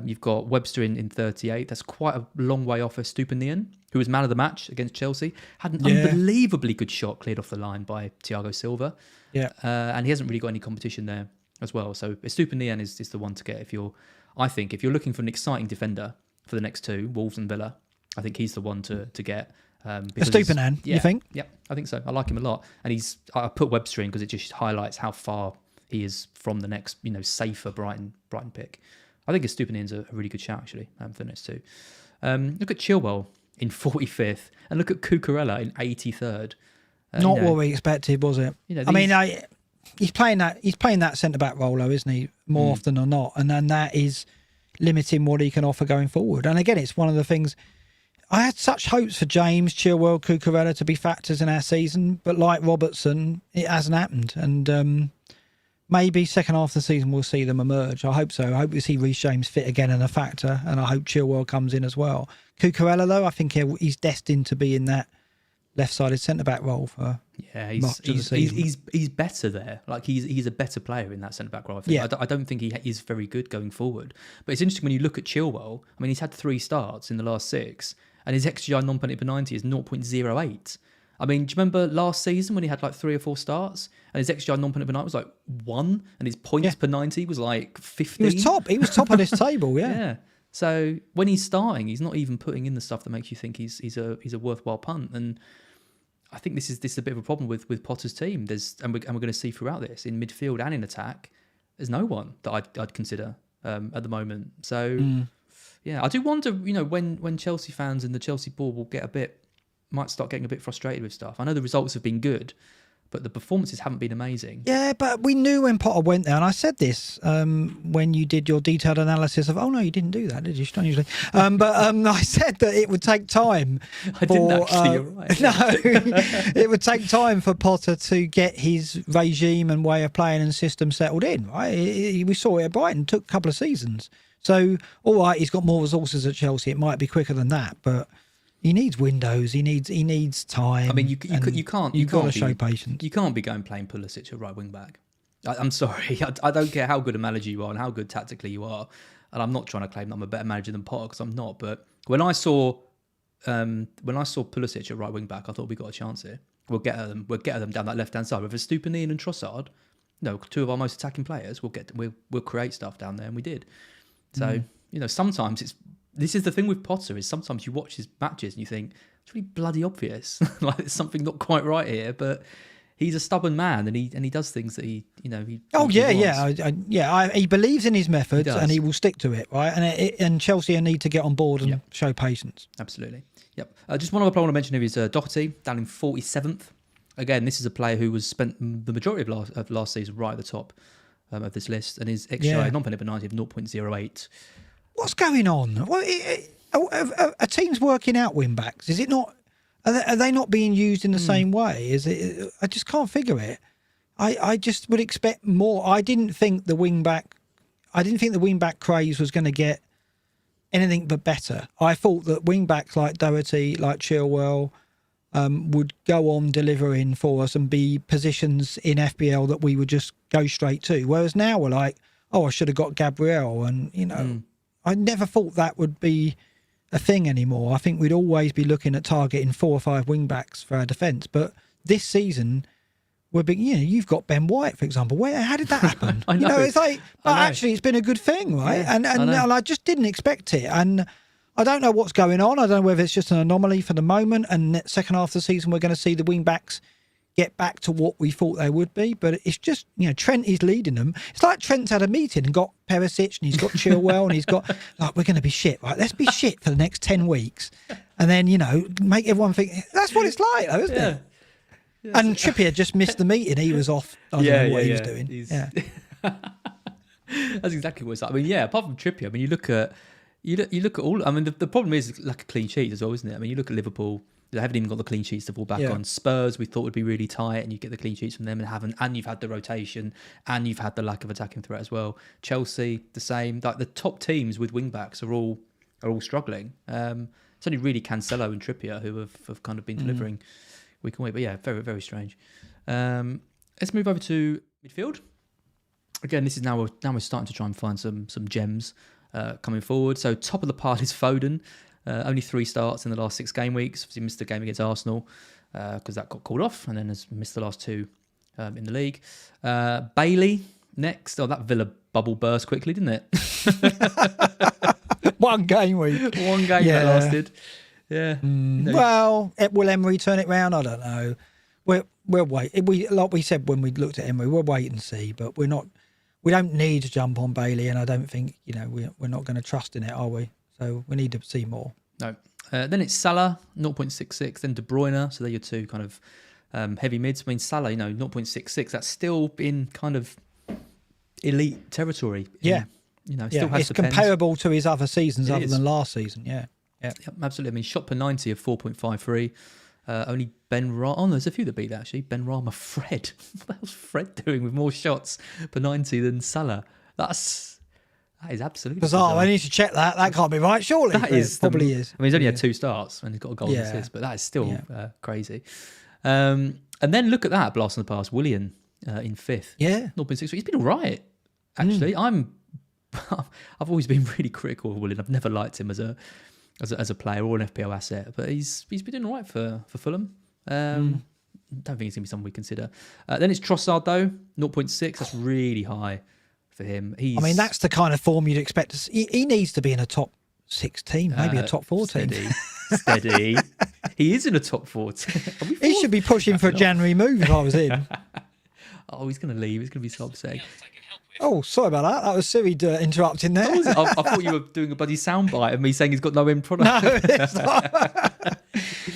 you've got Webster in 38. That's quite a long way off Estupiñán, who was man of the match against Chelsea. Had an unbelievably good shot cleared off the line by Thiago Silva. Yeah, and he hasn't really got any competition there as well. So Estupiñán is the one to get if you're looking for an exciting defender for the next two, Wolves and Villa. I think he's the one to get. Estupiñán, you think? Yeah, I think so. I like him a lot, and I put Webster in because it just highlights how far he is from the next, safer Brighton pick. I think Estupiñán's a really good shout actually for the next two. Look at Chilwell in 45th, and look at Cucurella in 83rd. Not what we expected, was it? He's playing that centre back role, though, isn't he? More often than not, and then that is limiting what he can offer going forward. And again, it's one of the things. I had such hopes for James, Chilwell, Cucurella to be factors in our season, but like Robertson, it hasn't happened. And maybe second half of the season we'll see them emerge. I hope so. I hope we see Reece James fit again and a factor, and I hope Chilwell comes in as well. Cucurella, though, I think he's destined to be in that left-sided centre-back role for much of the season. He's better there. Like he's a better player in that centre-back role. I think. I don't think he is very good going forward. But it's interesting when you look at Chilwell. I mean, he's had 3 starts in the last 6. And his XGI non-penalty per 90 is 0.08. I mean, do you remember last season when he had like 3 or 4 starts and his XGI non-penalty per 90 was like 1 and his points per 90 was like 15? He was top of this table, yeah. So when he's starting, he's not even putting in the stuff that makes you think he's a worthwhile punt. And I think this is a bit of a problem with Potter's team. And we're going to see throughout this in midfield and in attack. There's no one that I'd consider at the moment. So. Yeah, I do wonder, when Chelsea fans and the Chelsea board might start getting a bit frustrated with stuff. I know the results have been good, but the performances haven't been amazing. Yeah, but we knew when Potter went there, and I said this when you did your detailed analysis of, oh no, you didn't do that, did you, strangely? But I said that it would take time. I didn't actually, you're right. No, it would take time for Potter to get his regime and way of playing and system settled in, right? We saw it at Brighton, it took a couple of seasons. So, all right, he's got more resources at Chelsea. It might be quicker than that, but he needs windows. He needs time. I mean, you can't. You've got to show patience. You can't be going playing Pulisic at right wing back. I'm sorry. I don't care how good a manager you are and how good tactically you are, and I'm not trying to claim that I'm a better manager than Potter because I'm not. But when I saw Pulisic at right wing back, I thought we got a chance here. We'll get at them. We'll get at them down that left hand side with Estupiñán and Trossard. 2 of our most attacking players. We'll create stuff down there, and we did. So, sometimes this is the thing with Potter is sometimes you watch his matches and you think, it's really bloody obvious. Like there's something not quite right here, but he's a stubborn man and he does things that he he believes in his methods and he will stick to it, right? And Chelsea need to get on board and show patience. Absolutely. Yep. Just one other player I want to mention here is Doherty, down in 47th. Again, this is a player who was spent the majority of last season right at the top of this list, and his XGI non-penalty per 90 of 0.08. What's going on? Are teams working out wing backs? Is it not? Are they not being used in the same way? Is it? I just can't figure it. I just would expect more. I didn't think the wing back craze was going to get anything but better. I thought that wing backs like Doherty, like Chilwell, would go on delivering for us and be positions in FPL that we would just go straight to. Whereas now we're like, oh, I should have got Gabriel. And, I never thought that would be a thing anymore. I think we'd always be looking at targeting 4 or 5 wing backs for our defence. But this season, we're big. You've got Ben White, for example. How did that happen? I know. It's like, but actually, it's been a good thing, right? Yeah, and I just didn't expect it. And I don't know what's going on. I don't know whether it's just an anomaly for the moment. And second half of the season, we're going to see the wing backs get back to what we thought they would be. But it's just, Trent is leading them. It's like Trent's had a meeting and got Perisic and he's got Chilwell and he's got, like, we're going to be shit, right? Let's be shit for the next 10 weeks. And then, make everyone think, that's what it's like, though, isn't it? Yeah, and Trippier just missed the meeting. He was off. I don't know what he was doing. That's exactly what it's like. I mean, apart from Trippier, you look at all. I mean, the problem is like a clean sheet as well, isn't it? I mean, you look at Liverpool. They haven't even got the clean sheets to fall back on. Spurs, we thought would be really tight, and you get the clean sheets from them, and haven't. And you've had the rotation, and you've had the lack of attacking threat as well. Chelsea, the same. Like the top teams with wing backs are all struggling. It's only really Cancelo and Trippier who have kind of been delivering week on week. But very, very strange. Let's move over to midfield. Again, this is now we're starting to try and find some gems coming forward. So top of the pile is Foden. Only 3 starts in the last 6 game weeks. Obviously missed the game against Arsenal because that got called off, and then has missed the last 2 in the league. Bailey next. Oh, that Villa bubble burst quickly, didn't it? One game week. One game that lasted. Yeah. Well, will Emery turn it round? I don't know. We'll wait. Like we said when we looked at Emery, we'll wait and see. But we don't need to jump on Bailey, and I don't think we're not going to trust in it, are we? So we need to see more. No. Then it's Salah, 0.66. Then De Bruyne. So they're your 2 kind of heavy mids. I mean, Salah, 0.66. That's still in kind of elite territory. Yeah. Still has it's comparable to his other seasons than last season. Yeah. Yep, absolutely. I mean, shot per 90 of 4.53. Only Ben Rama. Oh, there's a few that beat that, actually. Ben Rama, Fred. What the hell's Fred doing with more shots per 90 than Salah? That is absolutely bizarre. I need to check that. That can't be right, surely. That is probably is. I mean, he's only had 2 starts and he's got a goal and assist, but that is still crazy. And then look at that blast in the past. Willian in 5th. Yeah. 0.6. He's been all right, actually. I've always been really critical of Willian. I've never liked him as a player or an FPL asset, but he's been doing all right for Fulham. Don't think he's going to be someone we consider. Then it's Trossard, though, 0.6. That's really high for him. That's the kind of form you'd expect to see. He needs to be in a top 6 team, maybe a top 4 team. Steady. He is in a top 4 team. He should be pushing for a January move if I was him. Oh, he's going to leave. It's going to be so upsetting. Oh, sorry about that. That was Siri interrupting there. I thought you were doing a bloody soundbite of me saying he's got no end product. No, it's not.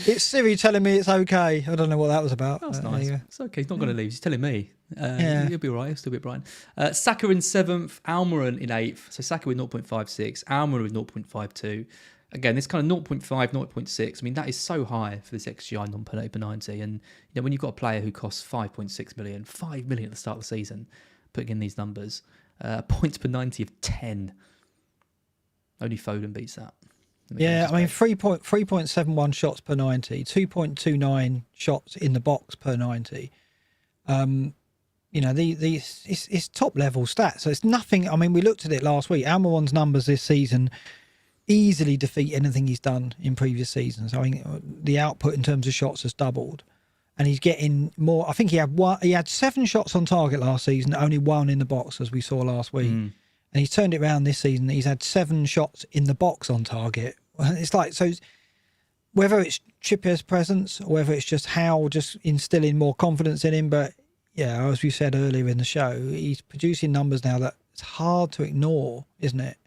It's Siri telling me it's okay. I don't know what that was about. That's nice. It's okay. He's not going to leave. He's telling me. He'll be all right. He'll still be Brian. Saka in 7th. Almiron in 8th. So Saka with 0.56. Almiron with 0.52. Again, this kind of 0.5, 0.6. I mean, that is so high for this XGI non-penalty per 90. And when you've got a player who costs 5.6 million, 5 million at the start of the season, putting in these numbers, points per 90 of 10. Only Foden beats that. Yeah, I mean, 3.71 shots per 90, 2.29 shots in the box per 90. It's top level stats. So it's nothing. I mean, we looked at it last week. Almiron's numbers this season easily defeat anything he's done in previous seasons. I mean, the output in terms of shots has doubled. And he's getting more. I think he had 7 shots on target last season, only 1 in the box, as we saw last week. And he's turned it around this season. He's had 7 shots in the box on target. It's like, so whether it's Trippier's presence or whether it's just instilling more confidence in him. But yeah, as we said earlier in the show, he's producing numbers now that it's hard to ignore, isn't it?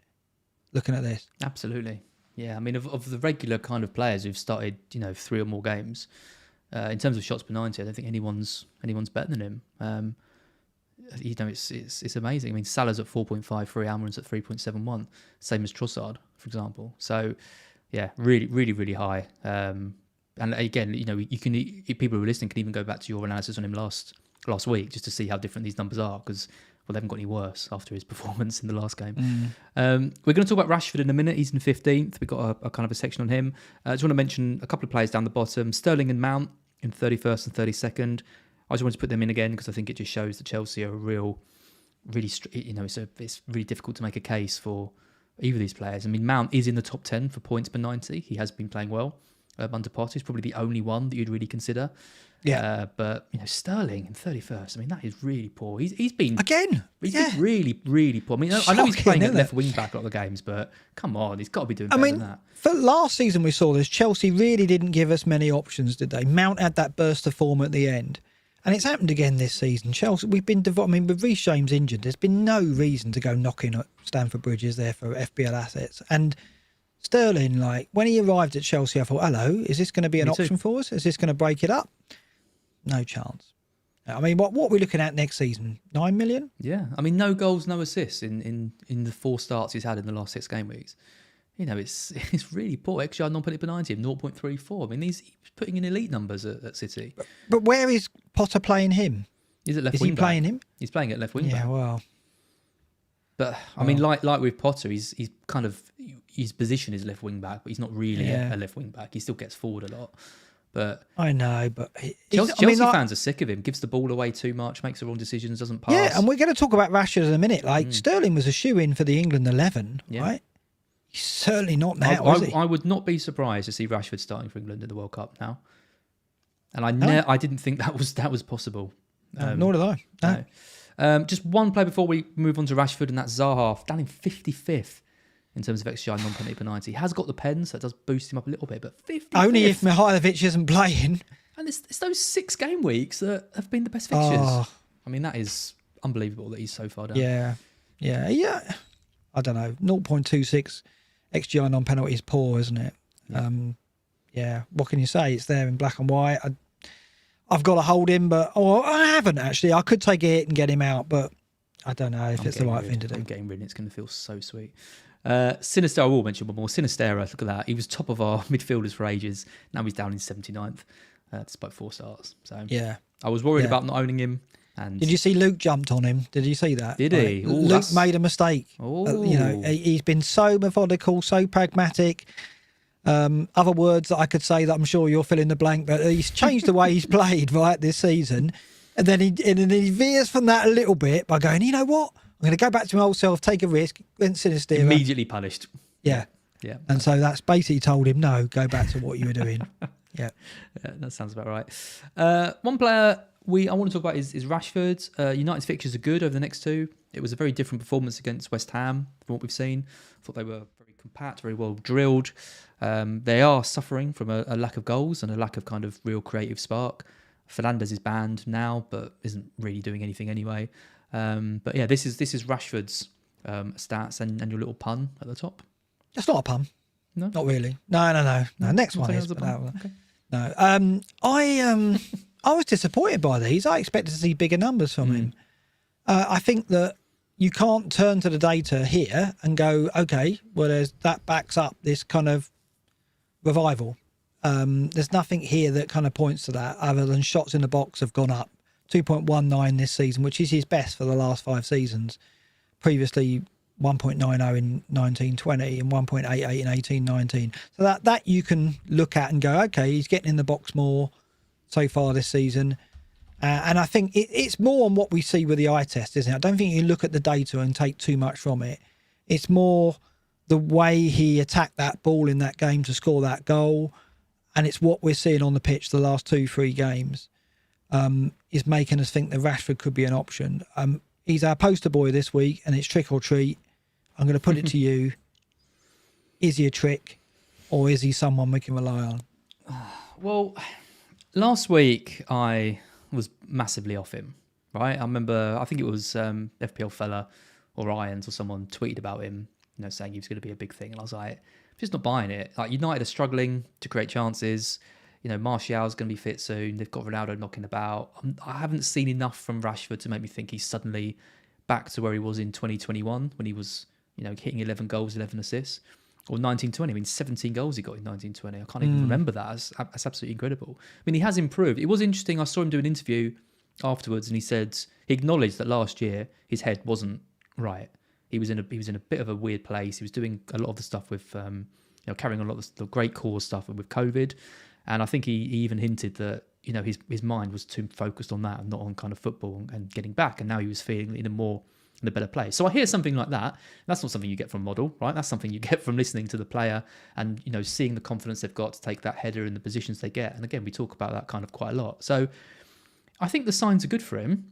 Looking at this. Absolutely. Yeah. I mean, of the regular kind of players who've started, 3 or more games, in terms of shots per 90, I don't think anyone's better than him. It's amazing. I mean, Salah's at 4.53, Almiron's at 3.71, same as Trossard, for example. So, yeah, really, really, really high. And again, you can people who are listening can even go back to your analysis on him last week just to see how different these numbers are, because Well, they haven't got any worse after his performance in the last game. We're going to talk about Rashford in a minute. He's in 15th. We've got a kind of a section on him. I just want to mention a couple of players down the bottom. Sterling and Mount in 31st and 32nd. I just wanted to put them in again because I think it just shows that Chelsea are really, it's really difficult to make a case for either of these players. I mean, Mount is in the top 10 for points per 90. He has been playing well under Potter. He's probably the only one that you'd really consider. Yeah. But Sterling in 31st. I mean, that is really poor. He's been again. He's been really, really poor. I mean, I know he's playing at left wing back a lot of the games, but come on, he's got to be doing better than that. For last season we saw this, Chelsea really didn't give us many options, did they? Mount had that burst of form at the end. And it's happened again this season. Chelsea, with Reece James injured, there's been no reason to go knocking at Stamford Bridge, is there, for FPL assets. And Sterling, when he arrived at Chelsea, I thought, hello, is this going to be an option for us? Is this going to break it up? No chance. I mean, what are we looking at next season? 9 million? Yeah. I mean, no goals, no assists in the 4 starts he's had in the last 6 game weeks. It's really poor. XG non-penalty per 90 of 0.34. I mean, he's putting in elite numbers at City. But where is Potter playing him? He's at left is wing he back. playing him? He's playing at left wing back. Yeah, well. But I mean, like with Potter, he's kind of his position is left wing back, but he's not really a left wing back. He still gets forward a lot. But I know, but Chelsea fans are sick of him. Gives the ball away too much, makes the wrong decisions, doesn't pass. Yeah, and we're going to talk about Rashford in a minute. Sterling was a shoe-in for the England 11, right? He's certainly not now, is he? I would not be surprised to see Rashford starting for England in the World Cup now. And I didn't think that was possible. Nor did I. No. Just one play before we move on to Rashford, and that's Zaha, down in 55th in terms of XGI non-penalty per 90. He has got the pen, so it does boost him up a little bit, but 55th. Only if Mihailovic isn't playing. And it's those 6 game weeks that have been the best fixtures. I mean, that is unbelievable that he's so far down. Yeah. I don't know. 0.26 XGI non-penalty is poor, isn't it? Yeah. What can you say? It's there in black and white. I've got to hold him, but I haven't actually. I could take a hit and get him out, but I don't know if it's the right thing to do. I'm getting rid. It's going to feel so sweet. Sinister, I will mention one more. Sinistera, look at that. He was top of our midfielders for ages. Now he's down in 79th, despite 4 starts. So yeah, I was worried about not owning him. And did you see Luke jumped on him? Did you see that? Did he? Luke made a mistake. He's been so methodical, so pragmatic. Other words that I could say that I'm sure you'll fill in the blank, but he's changed the way he's played this season. And then he veers from that a little bit by going, you know what? I'm going to go back to my old self, take a risk, went Sinister. Immediately punished. Yeah. And so that's basically told him, no, go back to what you were doing. Yeah, that sounds about right. One player I want to talk about is Rashford. United's fixtures are good over the next 2. It was a very different performance against West Ham from what we've seen. I thought they were very compact, very well drilled. They are suffering from a lack of goals and a lack of kind of real creative spark. Fernandes is banned now, but isn't really doing anything anyway. But yeah, this is Rashford's stats and your little pun at the top. That's not a pun. No, not really. No. Next one is. Okay. No. I was disappointed by these. I expected to see bigger numbers from him. I think that you can't turn to the data here and go, okay, well, that backs up this kind of revival. There's nothing here that kind of points to that other than shots in the box have gone up 2.19 this season, which is his best for the last 5 seasons. Previously 1.90 in 19-20 and 1.88 in 18-19. So that you can look at and go, okay, he's getting in the box more so far this season. And I think it's more on what we see with the eye test, isn't it? I don't think you look at the data and take too much from it. It's more the way he attacked that ball in that game to score that goal. And it's what we're seeing on the pitch the last 2-3 games is making us think that Rashford could be an option. He's our poster boy this week, and it's trick or treat. I'm going to put it to you. Is he a trick, or is he someone we can rely on? Well, last week I was massively off him, right? I remember, I think it was FPL fella or Irons or someone tweeted about him, saying he was going to be a big thing. And I was like, just not buying it. Like, United are struggling to create chances. Martial's going to be fit soon. They've got Ronaldo knocking about. I haven't seen enough from Rashford to make me think he's suddenly back to where he was in 2021 when he was, hitting 11 goals, 11 assists. Or 19-20. I mean, 17 goals he got in 19-20. I can't even remember that. That's absolutely incredible. I mean, he has improved. It was interesting. I saw him do an interview afterwards, and he acknowledged that last year his head wasn't right. He was in a bit of a weird place. He was doing a lot of the stuff with carrying on a lot of the great core stuff with COVID, and I think he even hinted that his mind was too focused on that and not on kind of football and getting back. And now he was feeling in a better place. So I hear something like that. That's not something you get from model, right? That's something you get from listening to the player and seeing the confidence they've got to take that header in the positions they get. And again, we talk about that kind of quite a lot. So I think the signs are good for him.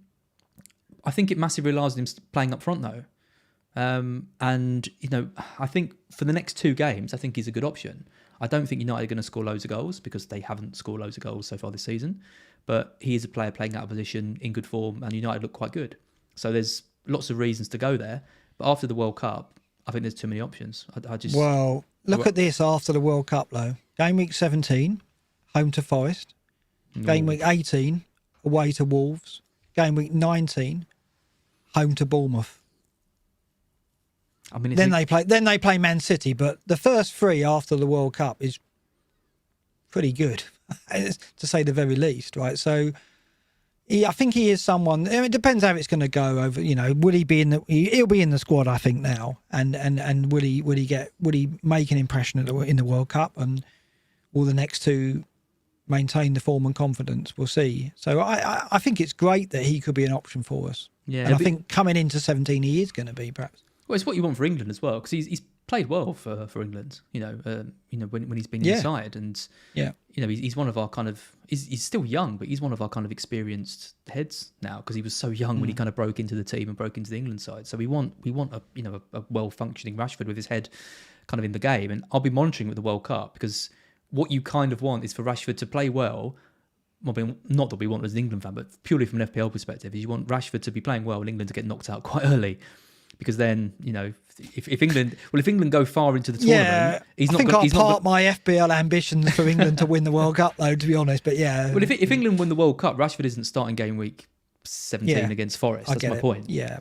I think it massively relies on him playing up front though. And I think for the next 2 games, I think he's a good option. I don't think United are going to score loads of goals because they haven't scored loads of goals so far this season. But he is a player playing out of position in good form, and United look quite good. So there's lots of reasons to go there. But after the World Cup, I think there's too many options. Well, look at this after the World Cup, though. Game week 17, home to Forest. Game week 18, away to Wolves. Game week 19, home to Bournemouth. I mean, then they play Man City, but the first 3 after the World Cup is pretty good, to say the very least, right? So, I think he is someone. It depends how it's going to go. Over, will he be in the? He'll be in the squad, I think now, and will he make an impression in the World Cup, and will the next 2 maintain the form and confidence? We'll see. So I think it's great that he could be an option for us. Yeah, and I think coming into 17, he is going to be perhaps. Well, it's what you want for England as well, because he's played well for England. When he's been inside, and he's one of our kind of. He's still young, but he's one of our kind of experienced heads now, because he was so young when he kind of broke into the team and broke into the England side. So we want a well functioning Rashford with his head kind of in the game, and I'll be monitoring with the World Cup, because what you kind of want is for Rashford to play well. Well, not that we want as an England fan, but purely from an FPL perspective, is you want Rashford to be playing well and England to get knocked out quite early. Because then, if England go far into the tournament, he's not. I think I'll part my FPL ambitions for England to win the World Cup, though. To be honest, but yeah. Well, if England win the World Cup, Rashford isn't starting game week 17 against Forest. That's my point. Yeah,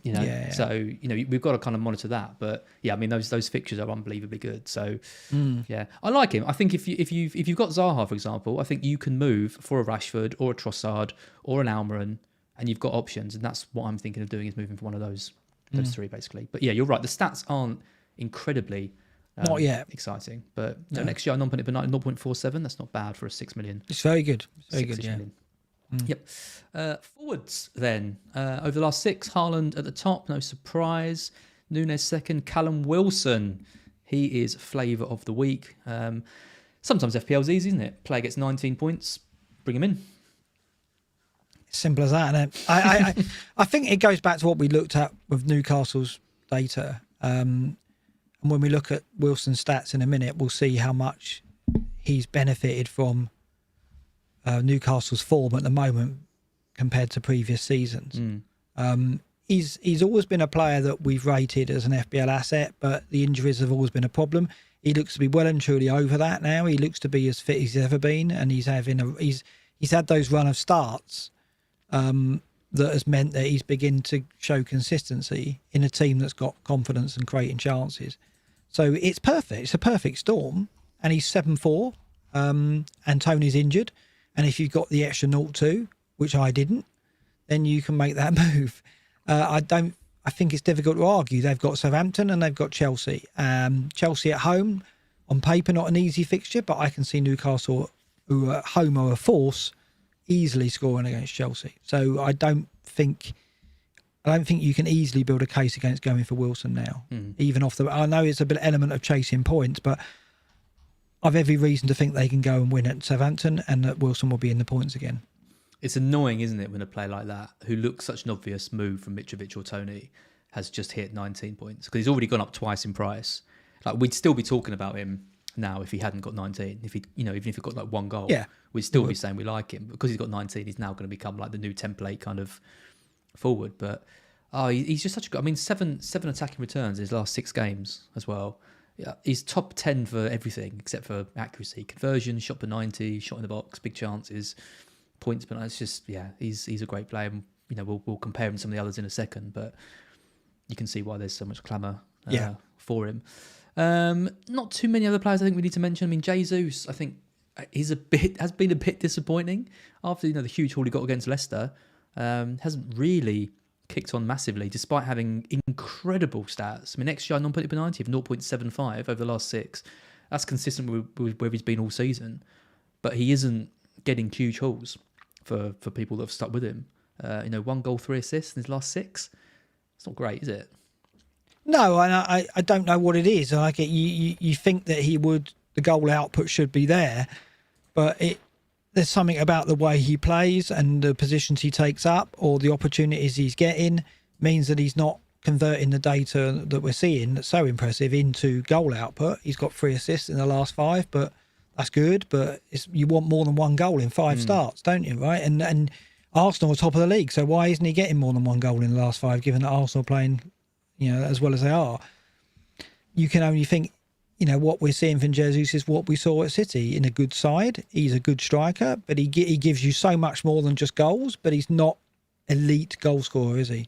So we've got to kind of monitor that. But yeah, I mean those fixtures are unbelievably good. So yeah, I like him. I think if you've got Zaha, for example, I think you can move for a Rashford or a Trossard or an Almiron, and you've got options. And that's what I'm thinking of doing, is moving for one of those 3 basically. But yeah, you're right. The stats aren't incredibly not yet exciting, but next year I'm putting it for 0.47. That's not bad for a 6 million. It's very good. Very good. Yeah. Yep. Forwards then. Over the last 6, Haaland at the top, no surprise. Nunes second. Callum Wilson, he is flavour of the week. Sometimes FPL's easy, isn't it? Player gets 19 points, bring him in. Simple as that, isn't it? I think it goes back to what we looked at with Newcastle's data. And when we look at Wilson's stats in a minute, we'll see how much he's benefited from Newcastle's form at the moment compared to previous seasons. He's always been a player that we've rated as an FPL asset, but the injuries have always been a problem. He looks to be well and truly over that now. He looks to be as fit as he's ever been, and he's had those run of starts that has meant that he's begun to show consistency in a team that's got confidence and creating chances. So it's perfect. It's a perfect storm, and he's 7-4, and Toney's injured. And if you've got the extra 0-2, which I didn't, then you can make that move. I think it's difficult to argue. They've got Southampton and they've got Chelsea. Chelsea at home, on paper, not an easy fixture, but I can see Newcastle, who are at home are a force, easily scoring against Chelsea. So I don't think you can easily build a case against going for Wilson now. Even off the, I know it's a bit element of chasing points, but I've every reason to think they can go and win at Southampton, and that Wilson will be in the points again. It's annoying, isn't it, when a player like that, who looks such an obvious move from Mitrovic or Toney, has just hit 19 points, because he's already gone up twice in price. Like, we'd still be talking about him now if he hadn't got 19. If he, even if he got like 1 goal, we'd still be saying we like him. Because he's got 19, he's now going to become like the new template kind of forward. But he's just such a good. I mean, seven attacking returns in his last 6 games as well. Yeah, he's top 10 for everything except for accuracy, conversion, shot per 90, shot in the box, big chances, points. But it's just he's a great player. And, we'll compare him to some of the others in a second, but you can see why there's so much clamour for him. Not too many other players I think we need to mention. I mean, Jesus, I think has been a bit disappointing after the huge haul he got against Leicester. Hasn't really kicked on massively, despite having incredible stats. I mean, XGI non-penalty penalty of 0.75 over the last 6. That's consistent with where he's been all season. But he isn't getting huge hauls for people that have stuck with him. 1 goal, 3 assists in his last 6. It's not great, is it? No, and I don't know what it is. Like you think that the goal output should be there, but there's something about the way he plays and the positions he takes up or the opportunities he's getting means that he's not converting the data that we're seeing that's so impressive into goal output. He's got 3 assists in the last 5, but that's good. But you want more than 1 goal in 5 starts, don't you? Right? And Arsenal are top of the league, so why isn't he getting more than 1 goal in the last 5? Given that Arsenal are playing, as well as they are, you can only think. What we're seeing from Jesus is what we saw at City in a good side. He's a good striker, but he gives you so much more than just goals. But he's not elite goal scorer, is he?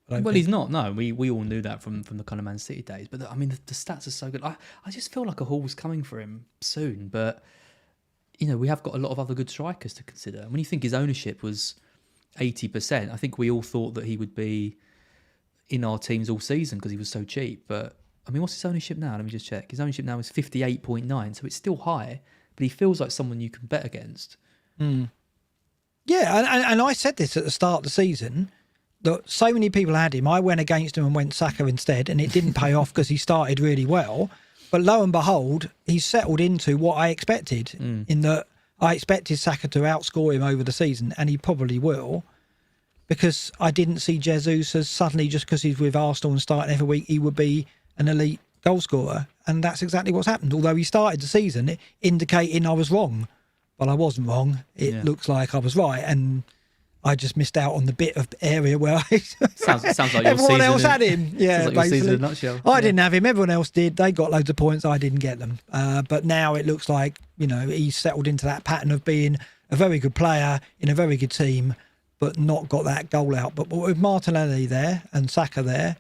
Well, he's not. No, we all knew that from the kind of Man City days. But I mean, the stats are so good. I just feel like a haul's coming for him soon. But we have got a lot of other good strikers to consider. When you think his ownership was 80%, I think we all thought that he would be in our teams all season because he was so cheap. But I mean, what's his ownership now? Let me just check. His ownership now is 58.9, so it's still high, but he feels like someone you can bet against. Mm. Yeah, and I said this at the start of the season, that so many people had him. I went against him and went Saka instead, and it didn't pay off because he started really well. But lo and behold, he's settled into what I expected, in that I expected Saka to outscore him over the season, and he probably will. Because I didn't see Jesus as suddenly, just because he's with Arsenal and starting every week, he would be an elite goal scorer, and that's exactly what's happened. Although he started the season indicating I was wrong, but I wasn't wrong. It looks like I was right, and I just missed out on the bit of area where sounds like your everyone else had him. Yeah, like basically. Your season in a nutshell. I didn't have him. Everyone else did. They got loads of points. I didn't get them. But now it looks like he's settled into that pattern of being a very good player in a very good team, but not got that goal out. But with Martinelli there and Saka there,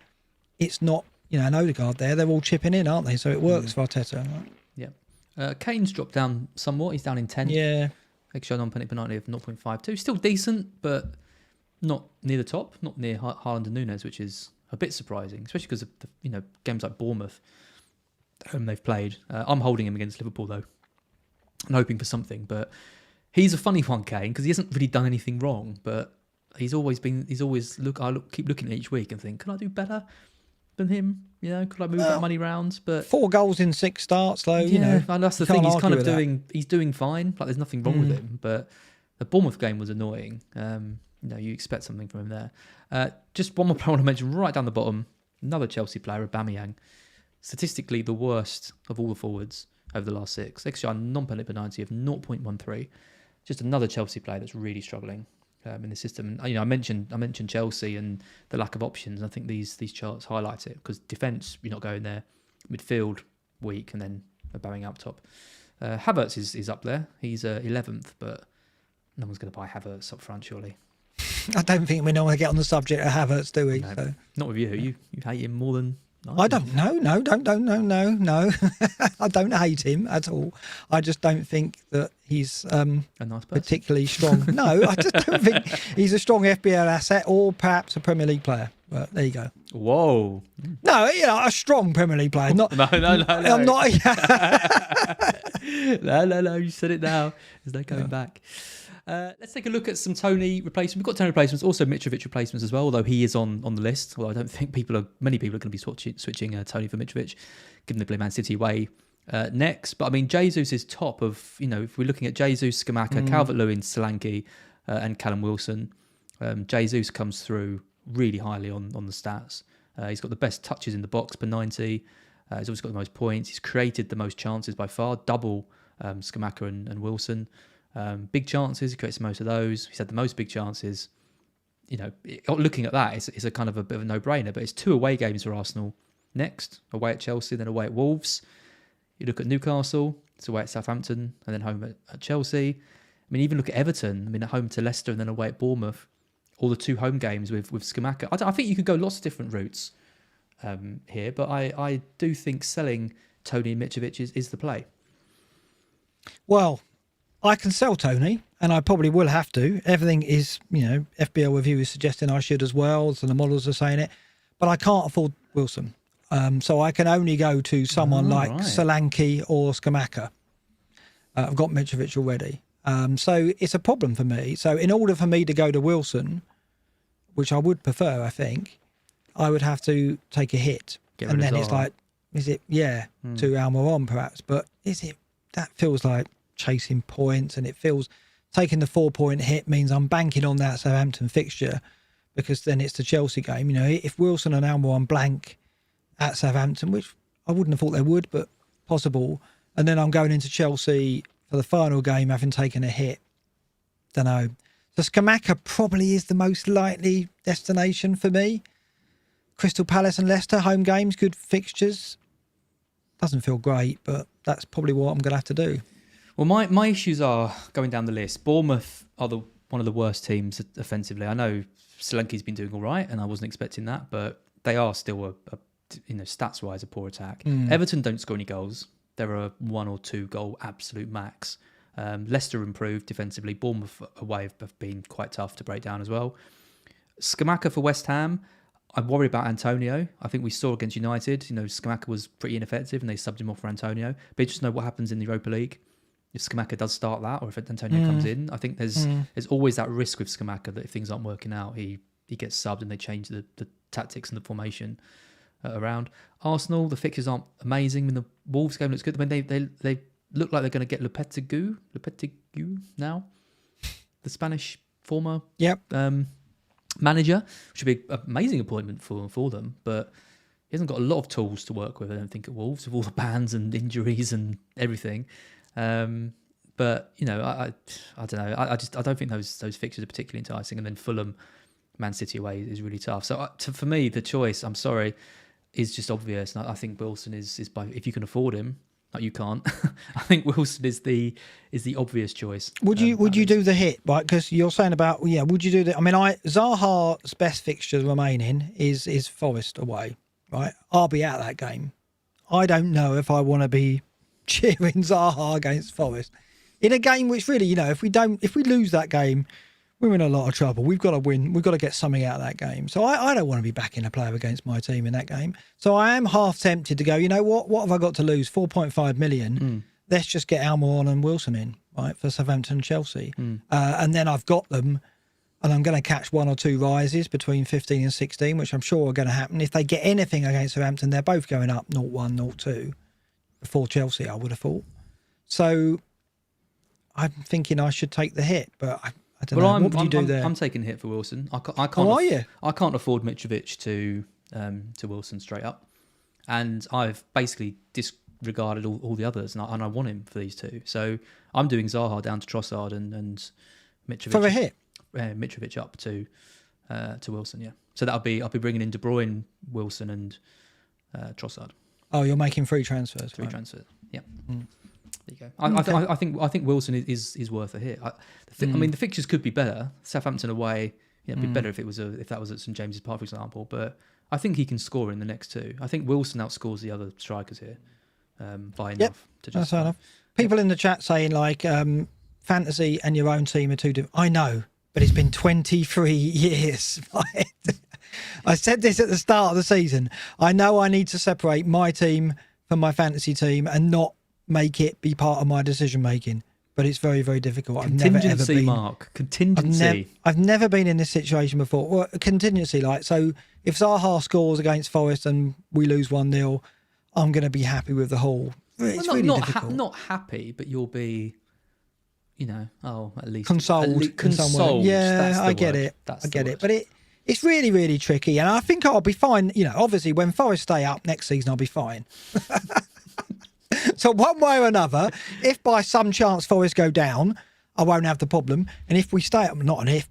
it's not. And Odegaard there, they're all chipping in, aren't they? So it works for Arteta. Right? Yeah. Kane's dropped down somewhat. He's down in 10. Yeah. XG non-penalty of 0.52. Still decent, but not near the top. Not near Haaland and Núñez, which is a bit surprising, especially because of the games like Bournemouth, whom they've played. I'm holding him against Liverpool though, and hoping for something. But he's a funny one, Kane, because he hasn't really done anything wrong. But keep looking at each week and think, can I do better than him? Could I move that money round? But 4 goals in 6 starts, though. And that's the thing. He's kind of he's doing fine. Like there's nothing wrong with him. But the Bournemouth game was annoying. You expect something from him there. Just one more player I want to mention right down the bottom. Another Chelsea player, Aubameyang. Statistically, the worst of all the forwards over the last 6. XGI non-penalty penalty of 0.13. Just another Chelsea player that's really struggling in the system. And I mentioned Chelsea and the lack of options. I think these charts highlight it because defence, you're not going there. Midfield, weak, and then Aubameyang up top. Havertz is up there. He's 11th, but no one's going to buy Havertz up front, surely. I don't think we know how to get on the subject of Havertz, do we? No, so. Not with you. You hate him more than I don't know. No. I don't hate him at all. I just don't think that he's a nice person. Particularly strong. No, I just don't think he's a strong FPL asset or perhaps a Premier League player. But there you go. Whoa. No, a strong Premier League player. Not, no. I'm not. No. You said it now. There's no going back. Let's take a look at some Toney replacements. We've got Toney replacements, also Mitrovic replacements as well, although he is on the list. Well, I don't think many people are going to be switching Toney for Mitrovic, given the play Man City way next. But I mean, Jesus is top of, if we're looking at Jesus, Scamacca, Calvert-Lewin, Solanke, and Callum Wilson. Jesus comes through really highly on the stats. He's got the best touches in the box per 90. He's always got the most points. He's created the most chances by far, double Scamacca and Wilson. Big chances, he creates most of those. He's had the most big chances. Looking at that, it's a kind of a bit of a no-brainer, but it's 2 away games for Arsenal next, away at Chelsea, then away at Wolves. You look at Newcastle, it's away at Southampton, and then home at Chelsea. I mean, even look at Everton, at home to Leicester and then away at Bournemouth. All the 2 home games with Scamacca. I think you could go lots of different routes here, but I do think selling Toney and Mitrovic is the play. Well, I can sell Toney, and I probably will have to. Everything is, FBL review is suggesting I should as well, so the models are saying it. But I can't afford Wilson. So I can only go to someone like Solanke or Skamaka. I've got Mitrovic already. So it's a problem for me. So in order for me to go to Wilson, which I would prefer, I think, I would have to take a hit. And then it's like, is it, to Almiron perhaps, but is it, that feels like chasing points, and it feels taking the 4-point hit means I'm banking on that Southampton fixture, because then it's the Chelsea game. If Wilson and Almiron blank at Southampton, which I wouldn't have thought they would, but possible, and then I'm going into Chelsea for the final game having taken a hit. Don't know. So Skamaka probably is the most likely destination for me. Crystal Palace and Leicester, home games, good fixtures. Doesn't feel great, but that's probably what I'm going to have to do. Well, my issues are going down the list. Bournemouth are one of the worst teams offensively. I know Solanke's been doing all right, and I wasn't expecting that, but they are still stats-wise a poor attack. Everton don't score any goals. They're a 1 or 2 goal absolute max. Leicester improved defensively. Bournemouth away have been quite tough to break down as well. Skamaka for West Ham. I'm worried about Antonio. I think we saw against United, Skamaka was pretty ineffective and they subbed him off for Antonio. But just know what happens in the Europa League. If Skamaka does start that, or if Antonio comes in, I think there's always that risk with Skamaka that if things aren't working out, he gets subbed and they change the tactics and the formation around. Arsenal, the fixtures aren't amazing. The Wolves game looks good. I mean, they look like they're going to get Lopetegui now, the Spanish former manager, which would be an amazing appointment for them. But he hasn't got a lot of tools to work with, I don't think, at Wolves, with all the bans and injuries and everything. But I don't know. I don't think those fixtures are particularly enticing. And then Fulham, Man City away is really tough. So for me, the choice, I'm sorry, is just obvious. And I think Wilson is by, if you can afford him, like you can't. I think Wilson is the obvious choice. Would you do the hit, right? Because you're saying about would you do that? I mean, Zaha's best fixture remaining is Forest away, right? I'll be out of that game. I don't know if I want to be cheering Zaha against Forest in a game which really, if we lose that game, we're in a lot of trouble. We've got to win. We've got to get something out of that game. So I don't want to be backing a player against my team in that game. So I am half tempted to go, what have I got to lose? 4.5 million. Let's just get Almiron and Wilson in, right, for Southampton and Chelsea. And then I've got them, and I'm going to catch 1 or 2 rises between 15 and 16, which I'm sure are going to happen. If they get anything against Southampton, they're both going up 0-1, 0-2 before Chelsea, I would have thought. So I'm thinking I should take the hit, but I don't know. What would you do there? I'm taking a hit for Wilson. I can't. Oh, are you? I can't afford Mitrovic to Wilson straight up, and I've basically disregarded all the others, and I want him for these two. So I'm doing Zaha down to Trossard and Mitrovic for a hit. Mitrovic up to Wilson. Yeah. So I'll be bringing in De Bruyne, Wilson, and Trossard. Oh, you're making free transfers. Free transfers. Yeah. There you go. I think Wilson is worth a hit. I mean, the fixtures could be better. Southampton away, it'd be better if that was at St James's Park, for example. But I think he can score in the next two. I think Wilson outscores the other strikers here by enough to just. That's fair enough. People in the chat saying like fantasy and your own team are two different. I know, but it's been 23 years. Right? I said this at the start of the season. I know I need to separate my team from my fantasy team and not make it be part of my decision making, but it's very, very difficult. Contingency, Mark. Contingency. I've never been in this situation before. Well, contingency, like, so if Zaha scores against Forest and we lose 1-0, I'm going to be happy with the whole. It's really difficult. Not happy, but you'll be, at least consoled. Consoled. Yeah, I get it. I get it. But it's really, really tricky, and I think I'll be fine. Obviously, when Forest stay up next season, I'll be fine. So one way or another, if by some chance Forest go down, I won't have the problem. And if we stay up,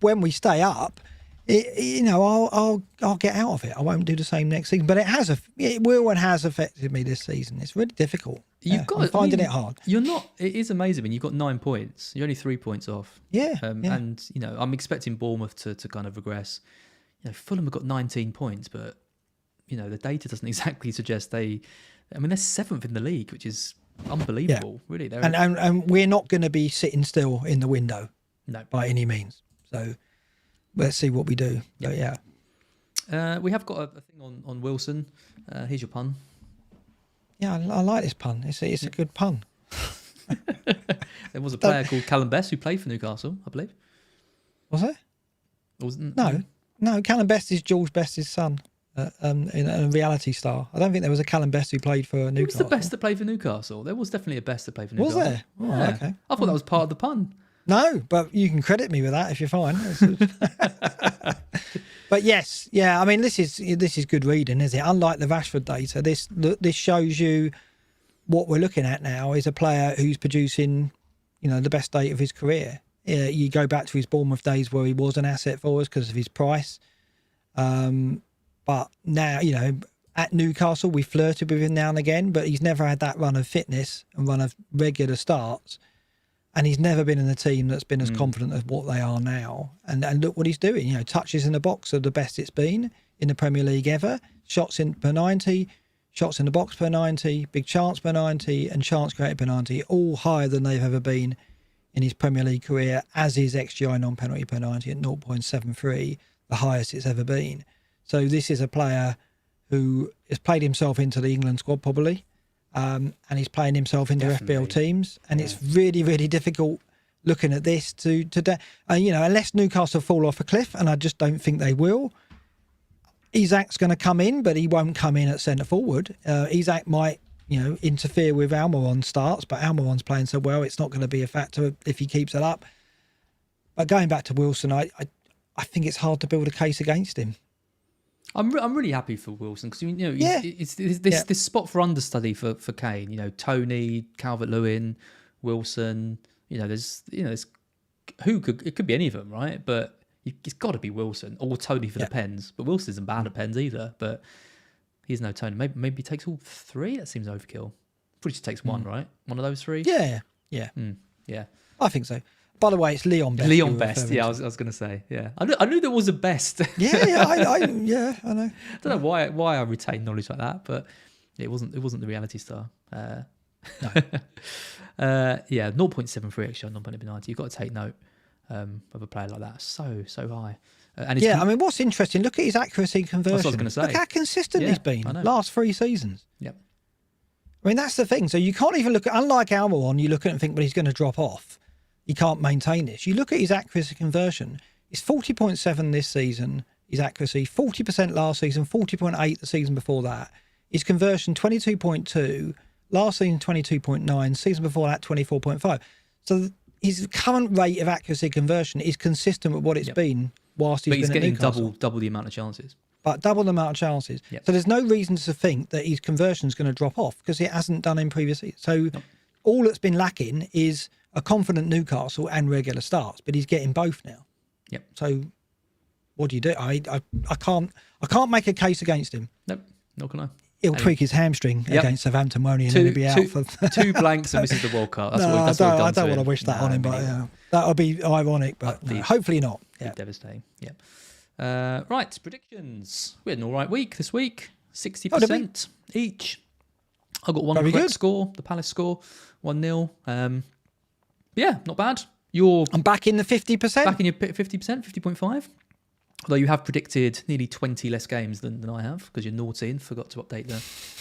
when we stay up, I'll get out of it. I won't do the same next season. But it will and has affected me this season. It's really difficult. I'm finding it hard. It is amazing. I mean, you've got 9 points. You're only 3 points off. Yeah. And I'm expecting Bournemouth to kind of regress. Fulham have got 19 points, but the data doesn't exactly suggest they're 7th in the league, which is unbelievable. Really, and we're not going to be sitting still in the window, by any means. So let's see what we do. But we have got a thing on Wilson. Here's your pun. Yeah, I like this pun. It's a good pun. There was a player called Callum Best who played for Newcastle, I believe. Was there? Wasn't? No. Callum Best is George Best's son, in a reality star. I don't think there was a Callum Best who played for Newcastle. Who was the best that played for Newcastle? There was definitely a best that played for Newcastle. Was there? Oh, yeah. okay. I thought that was part of the pun. No, but you can credit me with that if you're fine. But yes, I mean, this is good reading, isn't it? Unlike the Rashford data, this shows you what we're looking at now is a player who's producing, the best date of his career. You go back to his Bournemouth days where he was an asset for us because of his price. But now, at Newcastle, we flirted with him now and again, but he's never had that run of fitness and run of regular starts. And he's never been in a team that's been as confident as what they are now. And look what he's doing. Touches in the box are the best it's been in the Premier League ever. Shots in per 90, shots in the box per 90, big chance per 90, and chance created per 90, all higher than they've ever been in his Premier League career, as is XGI non-penalty per 90 at 0.73, the highest it's ever been. So this is a player who has played himself into the England squad probably, and he's playing himself into FPL teams, and it's really, really difficult looking at this to unless Newcastle fall off a cliff, and I just don't think they will. Isak's going to come in, but he won't come in at centre forward. Isak might, interfere with Almiron's starts, but Almiron's playing so well, it's not going to be a factor if he keeps it up. But going back to Wilson, I think it's hard to build a case against him. I'm really happy for Wilson because it's this spot for understudy for Kane. Toney, Calvert-Lewin, Wilson. There's it could be any of them, right? But it's got to be Wilson or Toney for the pens. But Wilson isn't bad at pens either. But he's no Toney. Maybe he takes all three. That seems overkill. Pretty sure takes one, right? One of those three. Yeah. Yeah. I think so. By the way, it's Leon Best. Leon Best. Yeah, I was going to say. Yeah, I knew there was a Best. I know. I don't know why I retain knowledge like that, but it wasn't the reality star. No. 0.73 extra non-penalty penalty. You've got to take note of a player like that. So high. I mean, what's interesting? Look at his accuracy conversion. That's what I was going to say. Look how consistent he's been last 3 seasons. Yep. I mean, that's the thing. So you can't even look at, unlike Almiron, you look at it and think, well, he's going to drop off. He can't maintain this. You look at his accuracy conversion. It's 40.7 this season, his accuracy, 40% last season, 40.8 the season before that. His conversion, 22.2, last season, 22.9, season before that, 24.5. So his current rate of accuracy conversion is consistent with what it's been whilst he's been at Newcastle. But he's getting double the amount of chances. But double the amount of chances. Yep. So there's no reason to think that his conversion is going to drop off because it hasn't done in previous seasons. So all that's been lacking is a confident Newcastle and regular starts, but he's getting both now. Yep. So what do you do? I can't make a case against him. Nope, not gonna. He'll tweak his hamstring against Southampton, won't he? And then he'll be out for 2 blanks and misses the World Cup. I don't want to wish that on him, but that would be ironic. But hopefully not. Yeah, devastating. Yeah. Right, predictions. We had an all right week this week. 60% each. I got one correct score. The Palace score 1-0. Yeah, not bad. I'm back in the 50%. Back in your 50%, 50.5. Although you have predicted nearly 20 less games than I have because you're naughty and forgot to update the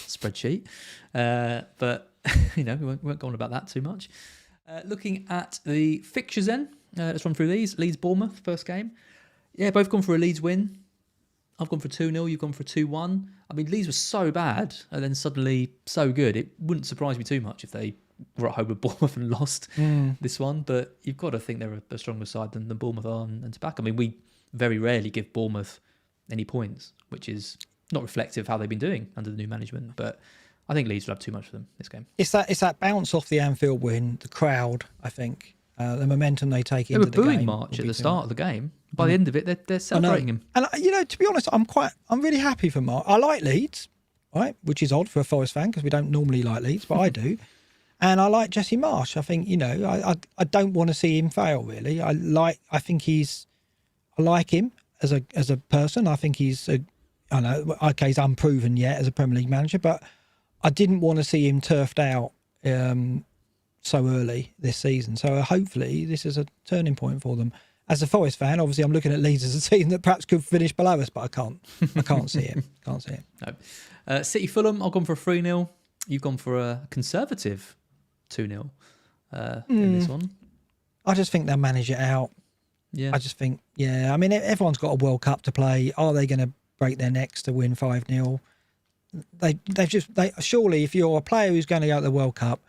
spreadsheet. But, we won't go on about that too much. Looking at the fixtures then, let's run through these. Leeds-Bournemouth, first game. Yeah, both gone for a Leeds win. I've gone for 2-0, you've gone for 2-1. I mean, Leeds was so bad and then suddenly so good. It wouldn't surprise me too much if they were at home with Bournemouth and lost this one. But you've got to think they're a stronger side than Bournemouth are and to back. I mean, we very rarely give Bournemouth any points, which is not reflective of how they've been doing under the new management. But I think Leeds will have too much for them this game. It's that bounce off the Anfield win, the crowd, I think. The momentum they take into the game. They were booing March at the start of the game. By the end of it, they're celebrating him. And to be honest, I'm really happy for March. I like Leeds, right? Which is odd for a Forest fan because we don't normally like Leeds, but I do. And I like Jesse Marsh. I think I don't want to see him fail. Really, I like him as a person. I think he's he's unproven yet as a Premier League manager, but I didn't want to see him turfed out so early this season. So hopefully this is a turning point for them. As a Forest fan, obviously I'm looking at Leeds as a team that perhaps could finish below us, but I can't see it. Can't see it. No. City Fulham, I've gone for a 3-0. You've gone for a conservative 2-0 in this one. I just think they'll manage it out. Yeah. I just think, I mean, everyone's got a World Cup to play. Are they going to break their necks to win 5-0? They surely, if you're a player who's going to go to the World Cup,